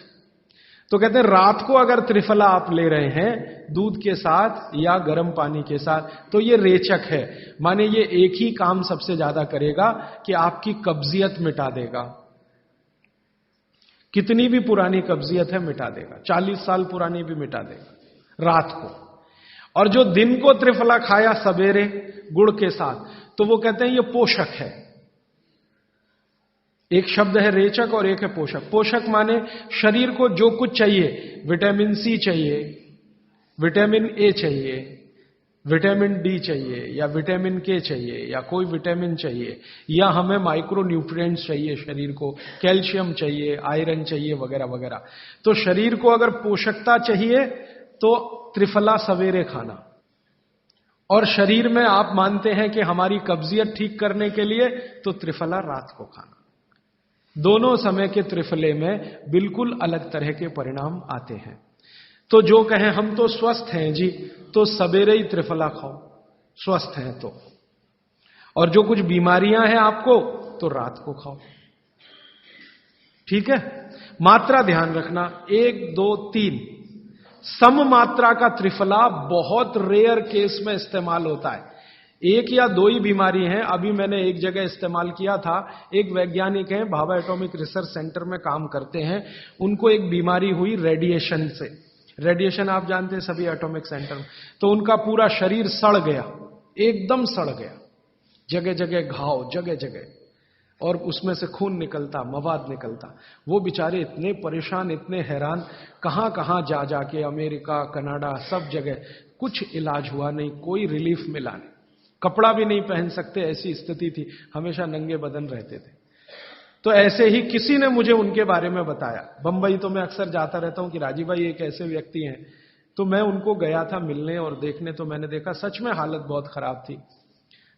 तो कहते हैं रात को अगर त्रिफला आप ले रहे हैं दूध के साथ या गर्म पानी के साथ, तो ये रेचक है, माने ये एक ही काम सबसे ज्यादा करेगा कि आपकी कब्जियत मिटा देगा। कितनी भी पुरानी कब्जियत है मिटा देगा, 40 साल पुरानी भी मिटा देगा रात को। और जो दिन को त्रिफला खाया सवेरे गुड़ के साथ, तो वो कहते हैं ये पोषक है। एक शब्द है रेचक और एक है पोषक। पोषक माने शरीर को जो कुछ चाहिए, विटामिन सी चाहिए, विटामिन ए चाहिए, विटामिन डी चाहिए, या विटामिन के चाहिए, या कोई विटामिन चाहिए, या हमें माइक्रो न्यूट्रिएंट्स चाहिए शरीर को, कैल्शियम चाहिए, आयरन चाहिए, वगैरह वगैरह। तो शरीर को अगर पोषकता चाहिए तो त्रिफला सवेरे खाना, और शरीर में आप मानते हैं कि हमारी कब्जियत ठीक करने के लिए तो त्रिफला रात को खाना। दोनों समय के त्रिफले में बिल्कुल अलग तरह के परिणाम आते हैं। तो जो कहें हम तो स्वस्थ हैं जी, तो सवेरे ही त्रिफला खाओ, स्वस्थ हैं तो। और जो कुछ बीमारियां हैं आपको, तो रात को खाओ। ठीक है? मात्रा ध्यान रखना, 1, 2, 3 सम मात्रा का त्रिफला बहुत रेयर केस में इस्तेमाल होता है। 1 या 2 ही बीमारी हैं। अभी मैंने एक जगह इस्तेमाल किया था, एक वैज्ञानिक हैं, भाभा एटॉमिक रिसर्च सेंटर में काम करते हैं, उनको एक बीमारी हुई रेडिएशन से। रेडिएशन आप जानते हैं सभी एटॉमिक सेंटर में। तो उनका पूरा शरीर सड़ गया, एकदम सड़ गया, जगह जगह घाव, जगह जगह, और उसमें से खून निकलता, मवाद निकलता। वो बेचारे इतने परेशान, इतने हैरान, कहां कहां जा जाके, अमेरिका, कनाडा, सब जगह, कुछ इलाज हुआ नहीं, कोई रिलीफ मिला नहीं। कपड़ा भी नहीं पहन सकते, ऐसी स्थिति थी, हमेशा नंगे बदन रहते थे। तो ऐसे ही किसी ने मुझे उनके बारे में बताया। बंबई तो मैं अक्सर जाता रहता हूं कि राजीव भाई एक ऐसे व्यक्ति हैं। तो मैं उनको गया था मिलने और देखने, तो मैंने देखा सच में हालत बहुत खराब थी।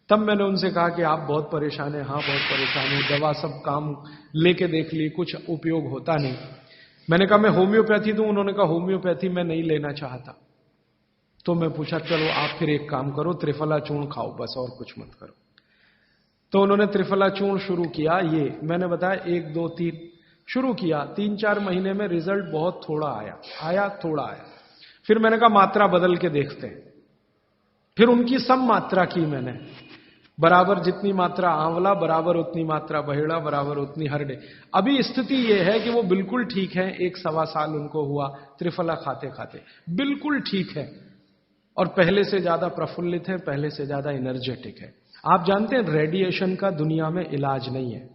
तब मैंने उनसे कहा कि आप बहुत परेशान हैं। हाँ बहुत परेशान हूं, दवा सब काम लेके देख ली, कुछ उपयोग होता नहीं। मैंने कहा मैं होम्योपैथी दूं? उन्होंने कहा होम्योपैथी मैं नहीं लेना चाहता। तो मैं पूछा चलो आप फिर एक काम करो, त्रिफला चूर्ण खाओ बस, और कुछ मत करो। तो उन्होंने त्रिफला चूर्ण शुरू किया। ये मैंने बताया 1 2 3 शुरू किया। 3-4 महीने में रिजल्ट बहुत थोड़ा आया थोड़ा आया। फिर मैंने कहा मात्रा बदल के देखते हैं। फिर उनकी सम मात्रा की मैंने, बराबर जितनी मात्रा आंवला, बराबर उतनी मात्रा बहेड़ा, बराबर उतनी हरडे। अभी स्थिति यह है कि वो बिल्कुल ठीक है। 1-1.25 साल उनको हुआ त्रिफला खाते खाते, बिल्कुल ठीक है, और पहले से ज्यादा प्रफुल्लित है, पहले से ज्यादा एनर्जेटिक है। आप जानते हैं रेडिएशन का दुनिया में इलाज नहीं है।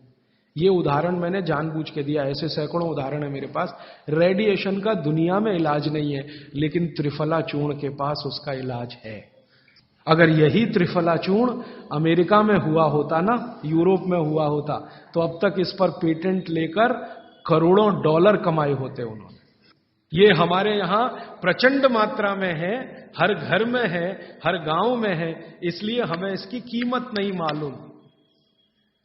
ये उदाहरण मैंने जानबूझ के दिया, ऐसे सैकड़ों उदाहरण है मेरे पास। रेडिएशन का दुनिया में इलाज नहीं है, लेकिन त्रिफला चूर्ण के पास उसका इलाज है। अगर यही त्रिफला चूर्ण अमेरिका में हुआ होता ना, यूरोप में हुआ होता, तो अब तक इस पर पेटेंट लेकर करोड़ों डॉलर कमाए होते उन्होंने। ये हमारे यहां प्रचंड मात्रा में है, हर घर में है, हर गांव में है, इसलिए हमें इसकी कीमत नहीं मालूम।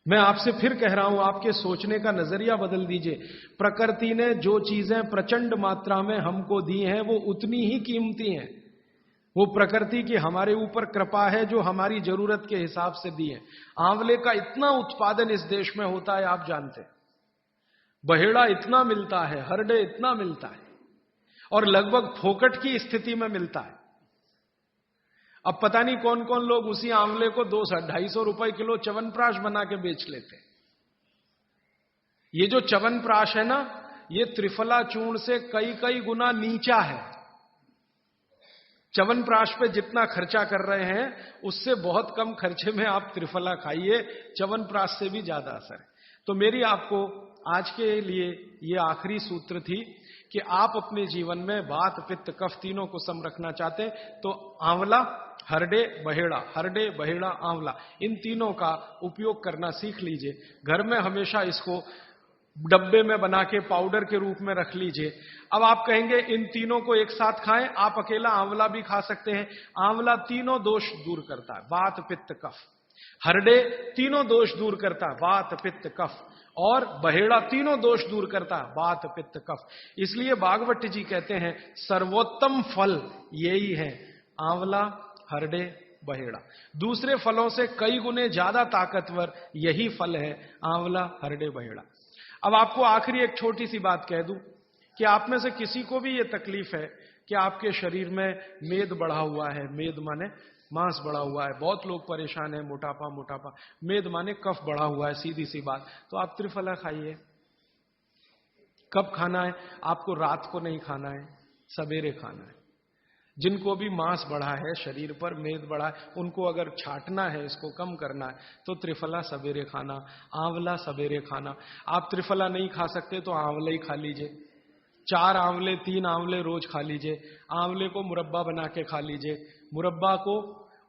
मैं आपसे फिर कह रहा हूं, आपके सोचने का नजरिया बदल दीजिए। प्रकृति ने जो चीजें प्रचंड मात्रा में हमको दी हैं, वो उतनी ही कीमती हैं। वो प्रकृति की हमारे ऊपर कृपा है, जो हमारी जरूरत के हिसाब से दी है। आंवले का इतना उत्पादन इस देश में होता है, आप जानते हैं। बहेड़ा इतना मिलता है, हरडे इतना मिलता है, और लगभग फोकट की स्थिति में मिलता है। अब पता नहीं कौन कौन लोग उसी आंवले को 200-250 रुपए किलो च्यवनप्राश बना के बेच लेते हैं। ये जो च्यवनप्राश है ना, ये त्रिफला चूर्ण से कई गुना नीचा है। च्यवनप्राश पे जितना खर्चा कर रहे हैं, उससे बहुत कम खर्चे में आप त्रिफला खाइए, च्यवनप्राश से भी ज्यादा असर है। तो मेरी आपको आज के लिए ये आखिरी सूत्र थी कि आप अपने जीवन में वात पित्त कफ तीनों को सम रखना चाहते हैं, तो आंवला, हरडे, बहेड़ा, आंवला, इन तीनों का उपयोग करना सीख लीजिए। घर में हमेशा इसको डब्बे में बना के पाउडर के रूप में रख लीजिए। अब आप कहेंगे इन तीनों को एक साथ खाएं, आप अकेला आंवला भी खा सकते हैं। आंवला तीनों दोष दूर करता है, वात पित्त कफ। हरडे तीनों दोष दूर करता है, वात पित्त कफ। और बहेड़ा तीनों दोष दूर करता है, वात पित्त कफ। इसलिए भागवत जी कहते हैं सर्वोत्तम फल यही है, आंवला, हरडे, बहेड़ा। दूसरे फलों से कई गुने ज्यादा ताकतवर यही फल है, आंवला, हरडे, बहेड़ा। अब आपको आखिरी एक छोटी सी बात कह दूं कि आप में से किसी को भी यह तकलीफ है कि आपके शरीर में मेद बढ़ा हुआ है, मेद माने मांस बढ़ा हुआ है, बहुत लोग परेशान है, मोटापा, मेद माने कफ बढ़ा हुआ है, सीधी सी बात। तो आप त्रिफला खाइए। कब खाना है? आपको रात को नहीं खाना है, सवेरे खाना है। जिनको भी मांस बढ़ा है, शरीर पर मेद बढ़ा है, उनको अगर छाटना है, इसको कम करना है, तो त्रिफला सवेरे खाना, आंवला सवेरे खाना। आप त्रिफला नहीं खा सकते तो आंवला ही खा लीजिए। 4 आंवले 3 आंवले रोज खा लीजिए। आंवले को मुरब्बा बना के खा लीजिए, मुरब्बा को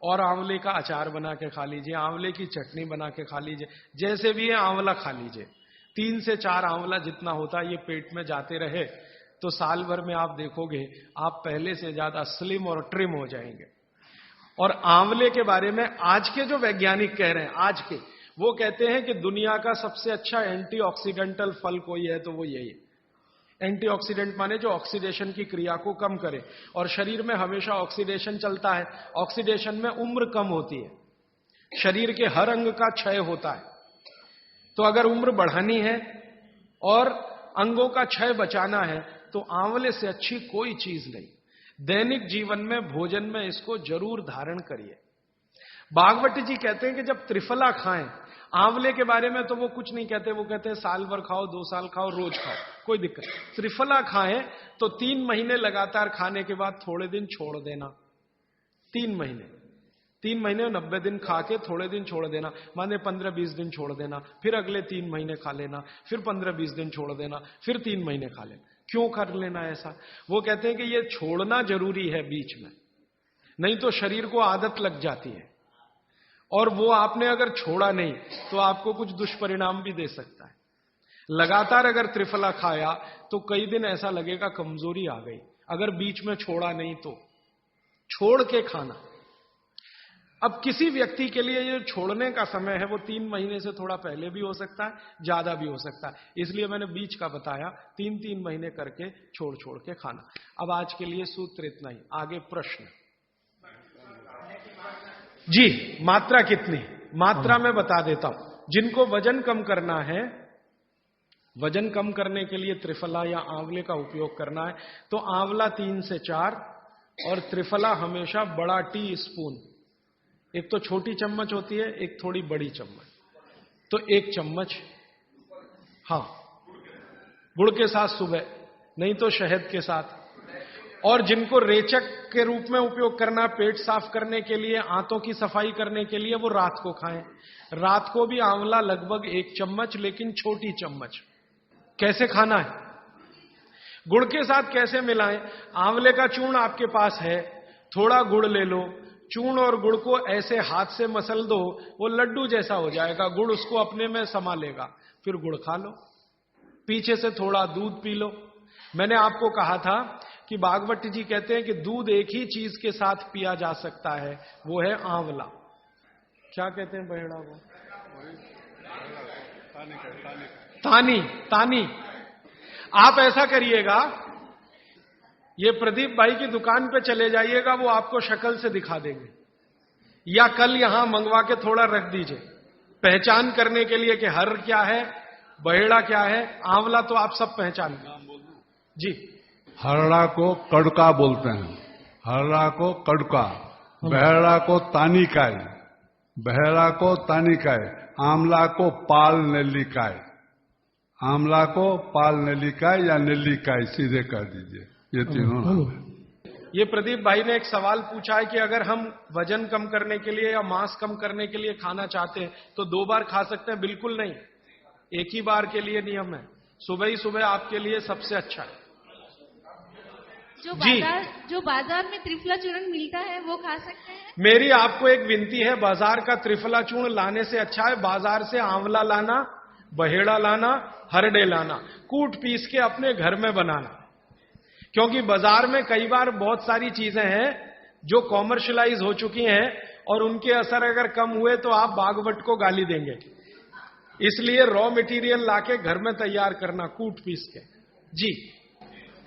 और आंवले का अचार बना के खा लीजिए, आंवले की चटनी बना के खा लीजिए, जैसे भी है आंवला खा लीजिए। 3 से 4 आंवला जितना होता है, ये पेट में जाते रहे तो साल भर में आप देखोगे आप पहले से ज्यादा स्लिम और ट्रिम हो जाएंगे। और आंवले के बारे में आज के जो वैज्ञानिक कह रहे हैं, आज के, वो कहते हैं कि दुनिया का सबसे अच्छा एंटीऑक्सीडेंटल फल कोई है तो वो यही है। एंटीऑक्सीडेंट माने जो ऑक्सीडेशन की क्रिया को कम करे, और शरीर में हमेशा ऑक्सीडेशन चलता है। ऑक्सीडेशन में उम्र कम होती है, शरीर के हर अंग का क्षय होता है। तो अगर उम्र बढ़ानी है और अंगों का क्षय बचाना है, तो आंवले से अच्छी कोई चीज नहीं। दैनिक जीवन में, भोजन में इसको जरूर धारण करिए। भागवत जी कहते हैं कि जब त्रिफला खाएं, आंवले के बारे में तो वो कुछ नहीं कहते, वो कहते हैं साल भर खाओ, 2 साल खाओ, रोज खाओ, कोई दिक्कत। त्रिफला खाएं तो 3 महीने लगातार खाने के बाद थोड़े दिन छोड़ देना। 3 महीने 90 दिन खा के थोड़े दिन छोड़ देना, माने 15-20 दिन छोड़ देना, फिर अगले 3 महीने खा लेना, फिर 15-20 दिन छोड़ देना, फिर 3 महीने खा लेना। क्यों कर लेना ऐसा? वो कहते हैं कि ये छोड़ना जरूरी है बीच में, नहीं तो शरीर को आदत लग जाती है, और वो आपने अगर छोड़ा नहीं तो आपको कुछ दुष्परिणाम भी दे सकता है। लगातार अगर त्रिफला खाया तो कई दिन ऐसा लगेगा कमजोरी आ गई, अगर बीच में छोड़ा नहीं तो। छोड़ के खाना। अब किसी व्यक्ति के लिए ये छोड़ने का समय है, वो 3 महीने से थोड़ा पहले भी हो सकता है, ज्यादा भी हो सकता है, इसलिए मैंने बीच का बताया। 3-3 महीने करके छोड़ के खाना। अब आज के लिए सूत्र इतना ही, आगे प्रश्न। जी, मात्रा कितनी? मात्रा में बता देता हूं। जिनको वजन कम करना है, वजन कम करने के लिए त्रिफला या आंवले का उपयोग करना है, तो आंवला 3 से 4 और त्रिफला हमेशा बड़ा टी स्पून, एक तो छोटी चम्मच होती है, एक थोड़ी बड़ी चम्मच, तो 1 चम्मच, हाँ, गुड़ के साथ सुबह, नहीं तो शहद के साथ। और जिनको रेचक के रूप में उपयोग करना, पेट साफ करने के लिए, आंतों की सफाई करने के लिए, वो रात को खाएं। रात को भी आंवला लगभग 1 चम्मच, लेकिन छोटी चम्मच। कैसे खाना है, गुड़ के साथ कैसे मिलाएं? आंवले का चूर्ण आपके पास है, थोड़ा गुड़ ले लो, चूर्ण और गुड़ को ऐसे हाथ से मसल दो, वो लड्डू जैसा हो जाएगा, गुड़ उसको अपने में समा लेगा, फिर गुड़ खा लो। पीछे से थोड़ा दूध पी लो। मैंने आपको कहा था कि भागवत जी कहते हैं कि दूध एक ही चीज के साथ पिया जा सकता है, वो है आंवला। क्या कहते हैं बहेड़ा को? तानी। तानी। आप ऐसा करिएगा, ये प्रदीप भाई की दुकान पे चले जाइएगा, वो आपको शक्ल से दिखा देंगे, या कल यहां मंगवा के थोड़ा रख दीजिए, पहचान करने के लिए कि हर क्या है, बहेड़ा क्या है, आंवला तो आप सब पहचान जी। हरड़ा को कड़का बोलते हैं, हरड़ा को कड़का, बहेड़ा को तानिकाय, बहेड़ा को तानिकाय, आंवला को पाल नेल्लिकाय, आंवला को पाल नेल्लिकाय या नेल्लिकाय सीधे कर दीजिए, ये तीनों नाम है। ये प्रदीप भाई ने एक सवाल पूछा है कि अगर हम वजन कम करने के लिए या मांस कम करने के लिए खाना चाहते हैं तो 2 बार खा सकते हैं? बिल्कुल नहीं, एक ही बार के लिए नियम है। सुबह ही सुबह आपके लिए सबसे अच्छा है। जो बाजार में त्रिफला चूर्ण मिलता है वो खा सकते हैं? मेरी आपको एक विनती है, बाजार का त्रिफला चूर्ण लाने से अच्छा है बाजार से आंवला लाना, बहेड़ा लाना, हरड़े लाना, कूट पीस के अपने घर में बनाना। क्योंकि बाजार में कई बार बहुत सारी चीजें हैं जो कॉमर्शलाइज हो चुकी हैं और उनके असर अगर कम हुए तो आप भागवत को गाली देंगे। इसलिए रॉ मटेरियल लाके घर में तैयार करना, कूट पीस के। जी,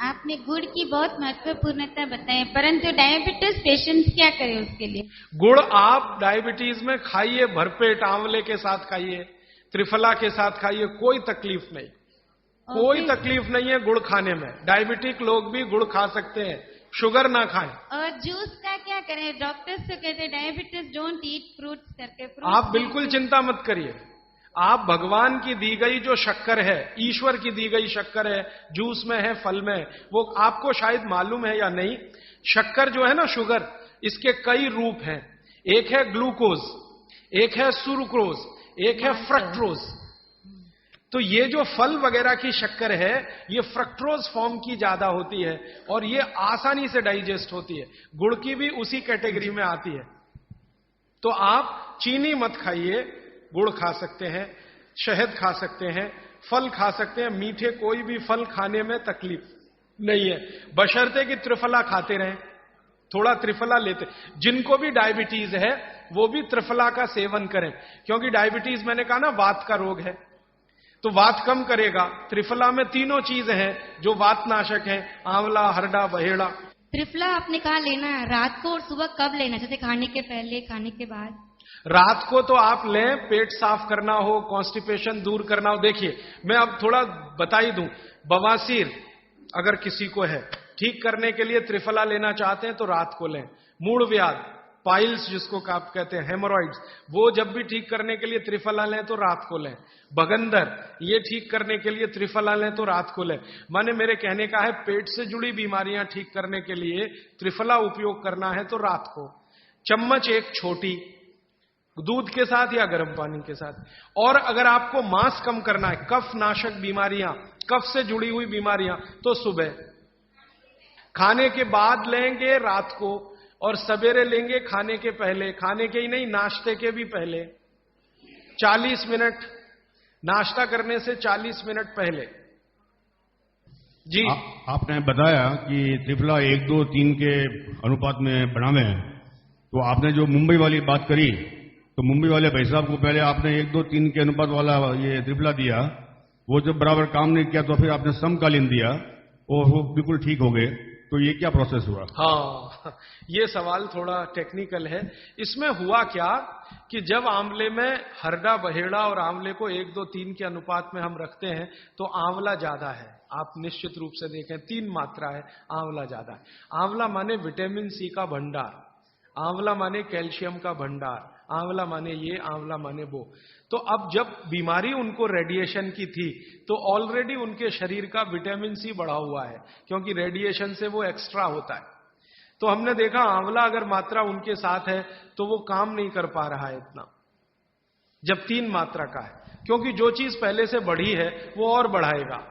आपने गुड़ की बहुत महत्वपूर्णता बताई, परंतु डायबिटीज पेशेंट्स क्या करें उसके लिए? गुड़ आप डायबिटीज में खाइए, भरपेट आंवले के साथ खाइए, त्रिफला के साथ खाइए, कोई तकलीफ नहीं, कोई तकलीफ नहीं है गुड़ खाने में। डायबिटिक लोग भी गुड़ खा सकते हैं, शुगर ना खाएं। और जूस का क्या करें? डॉक्टर्स तो कहते हैं डायबिटीज डोंट ईट फ्रूट्स करके। आप बिल्कुल चिंता मत करिए, आप भगवान की दी गई जो शक्कर है, ईश्वर की दी गई शक्कर है, जूस में है, फल में है, वो आपको शायद मालूम है या नहीं। शक्कर जो है ना, शुगर, इसके कई रूप हैं। एक है ग्लूकोज, एक है सुक्रोज, एक है फ्रक्टोज। तो ये जो फल वगैरह की शक्कर है, ये फ्रक्टोज फॉर्म की ज्यादा होती है और ये आसानी से डाइजेस्ट होती है। गुड़ की भी उसी कैटेगरी में आती है। तो आप चीनी मत खाइए, गुड़ खा सकते हैं, शहद खा सकते हैं, फल खा सकते हैं। मीठे कोई भी फल खाने में तकलीफ नहीं है, बशर्ते कि त्रिफला खाते रहें, थोड़ा त्रिफला लेते। जिनको भी डायबिटीज है वो भी त्रिफला का सेवन करें, क्योंकि डायबिटीज मैंने कहा ना वात का रोग है, तो वात कम करेगा। त्रिफला में तीनों चीजें हैं जो वात नाशक हैं, आंवला, हरड़ा, बहेड़ा। त्रिफला आपने कहा लेना है रात को और सुबह कब लेना? जैसे खाने के पहले, खाने के बाद? रात को तो आप लें, पेट साफ करना हो, कॉन्स्टिपेशन दूर करना हो। देखिए, मैं अब थोड़ा बता ही दूं, बवासीर अगर किसी को है, ठीक करने के लिए त्रिफला लेना चाहते हैं तो रात को लें। मूड व्याध, पाइल्स जिसको आप कहते हैं, हेमोरॉइड्स, वो जब भी ठीक करने के लिए त्रिफला लें तो रात को लें। बगंदर, ये ठीक करने के लिए त्रिफला लें तो रात को लें। माने मेरे कहने का है, पेट से जुड़ी बीमारियां ठीक करने के लिए त्रिफला उपयोग करना है तो रात को। चम्मच एक छोटी, दूध के साथ या गर्म पानी के साथ। और अगर आपको मांस कम करना है, कफ नाशक बीमारियां, कफ से जुड़ी हुई बीमारियां, तो सुबह खाने के बाद लेंगे, रात को, और सवेरे लेंगे खाने के पहले। खाने के ही नहीं, नाश्ते के भी पहले 40 मिनट, नाश्ता करने से 40 मिनट पहले। जी, आपने बताया कि त्रिफला 1, 2, 3 के अनुपात में बनावे हैं, तो आपने जो मुंबई वाली बात करी, तो मुंबई वाले भाई साहब को पहले आपने 1, 2, 3 के अनुपात वाला ये त्रिफला दिया, वो जब बराबर काम नहीं किया तो फिर आपने समकालीन दिया और वो बिल्कुल ठीक हो गए। तो ये क्या प्रोसेस हुआ? हाँ, ये सवाल थोड़ा टेक्निकल है। इसमें हुआ क्या कि जब आंवले में हरडा बहेड़ा और आंवले को 1, 2, 3 के अनुपात में हम रखते हैं तो आंवला ज्यादा है। आप निश्चित रूप से देखें 3 मात्रा है, आंवला ज्यादा है। आंवला माने विटामिन सी का भंडार, आंवला माने कैल्शियम का भंडार, आंवला माने ये, आंवला माने वो। तो अब जब बीमारी उनको रेडिएशन की थी तो ऑलरेडी उनके शरीर का विटामिन सी बढ़ा हुआ है, क्योंकि रेडिएशन से वो एक्स्ट्रा होता है। तो हमने देखा आंवला अगर मात्रा उनके साथ है तो वो काम नहीं कर पा रहा है इतना, जब 3 मात्रा का है, क्योंकि जो चीज पहले से बढ़ी है वो और बढ़ाएगा।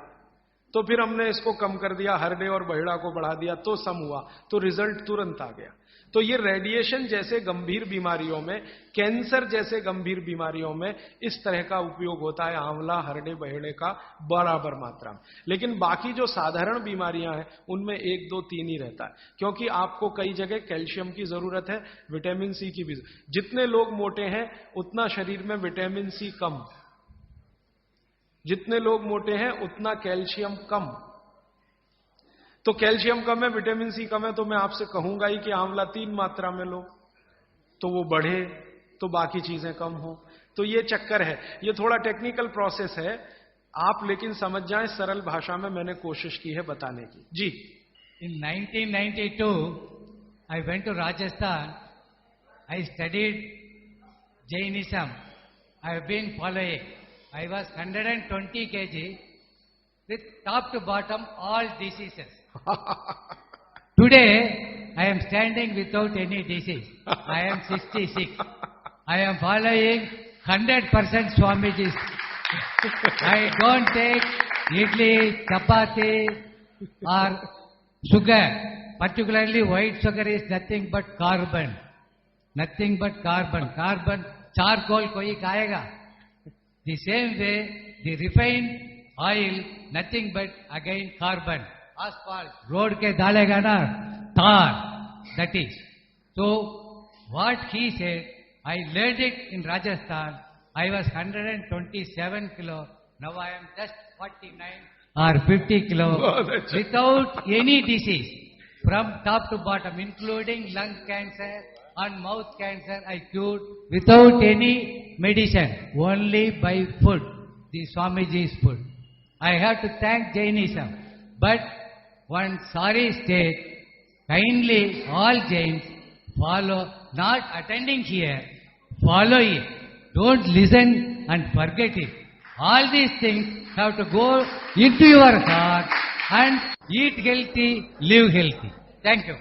तो फिर हमने इसको कम कर दिया, हरडे और बहेड़ा को बढ़ा दिया, तो सम हुआ, तो रिजल्ट तुरंत आ गया। तो ये रेडिएशन जैसे गंभीर बीमारियों में, कैंसर जैसे गंभीर बीमारियों में इस तरह का उपयोग होता है आंवला, हरडे बहेड़े का बराबर मात्रा में। लेकिन बाकी जो साधारण बीमारियां हैं उनमें 1, 2, 3 ही रहता है, क्योंकि आपको कई जगह कैल्शियम की जरूरत है, विटामिन सी की भी। जितने लोग मोटे हैं उतना शरीर में विटामिन सी कम, जितने लोग मोटे हैं उतना कैल्शियम कम। तो कैल्शियम कम है, विटामिन सी कम है, तो मैं आपसे कहूंगा ही कि आंवला 3 मात्रा में लो तो वो बढ़े, तो बाकी चीजें कम हो। तो ये चक्कर है, ये थोड़ा टेक्निकल प्रोसेस है, आप लेकिन समझ जाएं, सरल भाषा में मैंने कोशिश की है बताने की। जी। In 1992, I went to Rajasthan. I studied Jainism. I have been following. I was 120 kg with top to bottom all diseases. Today, I am standing without any disease. I am 66. I am following 100% Swamiji's. I don't take idli, chapati or sugar. Particularly white sugar is nothing but carbon. Nothing but carbon. Carbon, charcoal koi खाएगा. The same way, the refined oil, nothing but again carbon. Asphalt, road ke डालेगा ना, tar, that is. So, what he said, I learned it in Rajasthan. I was 127 kilo. Now I am just 49 or 50 kilo without any disease. From top to bottom, including lung cancer and mouth cancer, I cured without any medicine, only by food, the Swamiji's food. I have to thank Jainism. But one sorry state, kindly all Jains follow, not attending here, follow it. Don't listen and forget it. All these things have to go into your heart and eat healthy, live healthy. Thank you.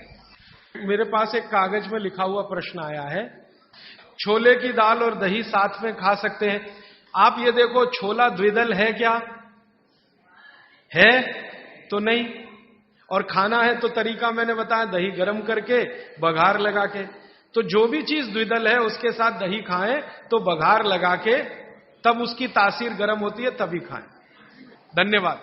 मेरे पास एक कागज में लिखा हुआ प्रश्न आया है, छोले की दाल और दही साथ में खा सकते हैं? आप ये देखो, छोला द्विदल है क्या? है तो नहीं। और खाना है तो तरीका मैंने बताया, दही गर्म करके बघार लगा के। तो जो भी चीज द्विदल है उसके साथ दही खाएं तो बघार लगा के, तब उसकी तासीर गर्म होती है, तभी खाएं। धन्यवाद।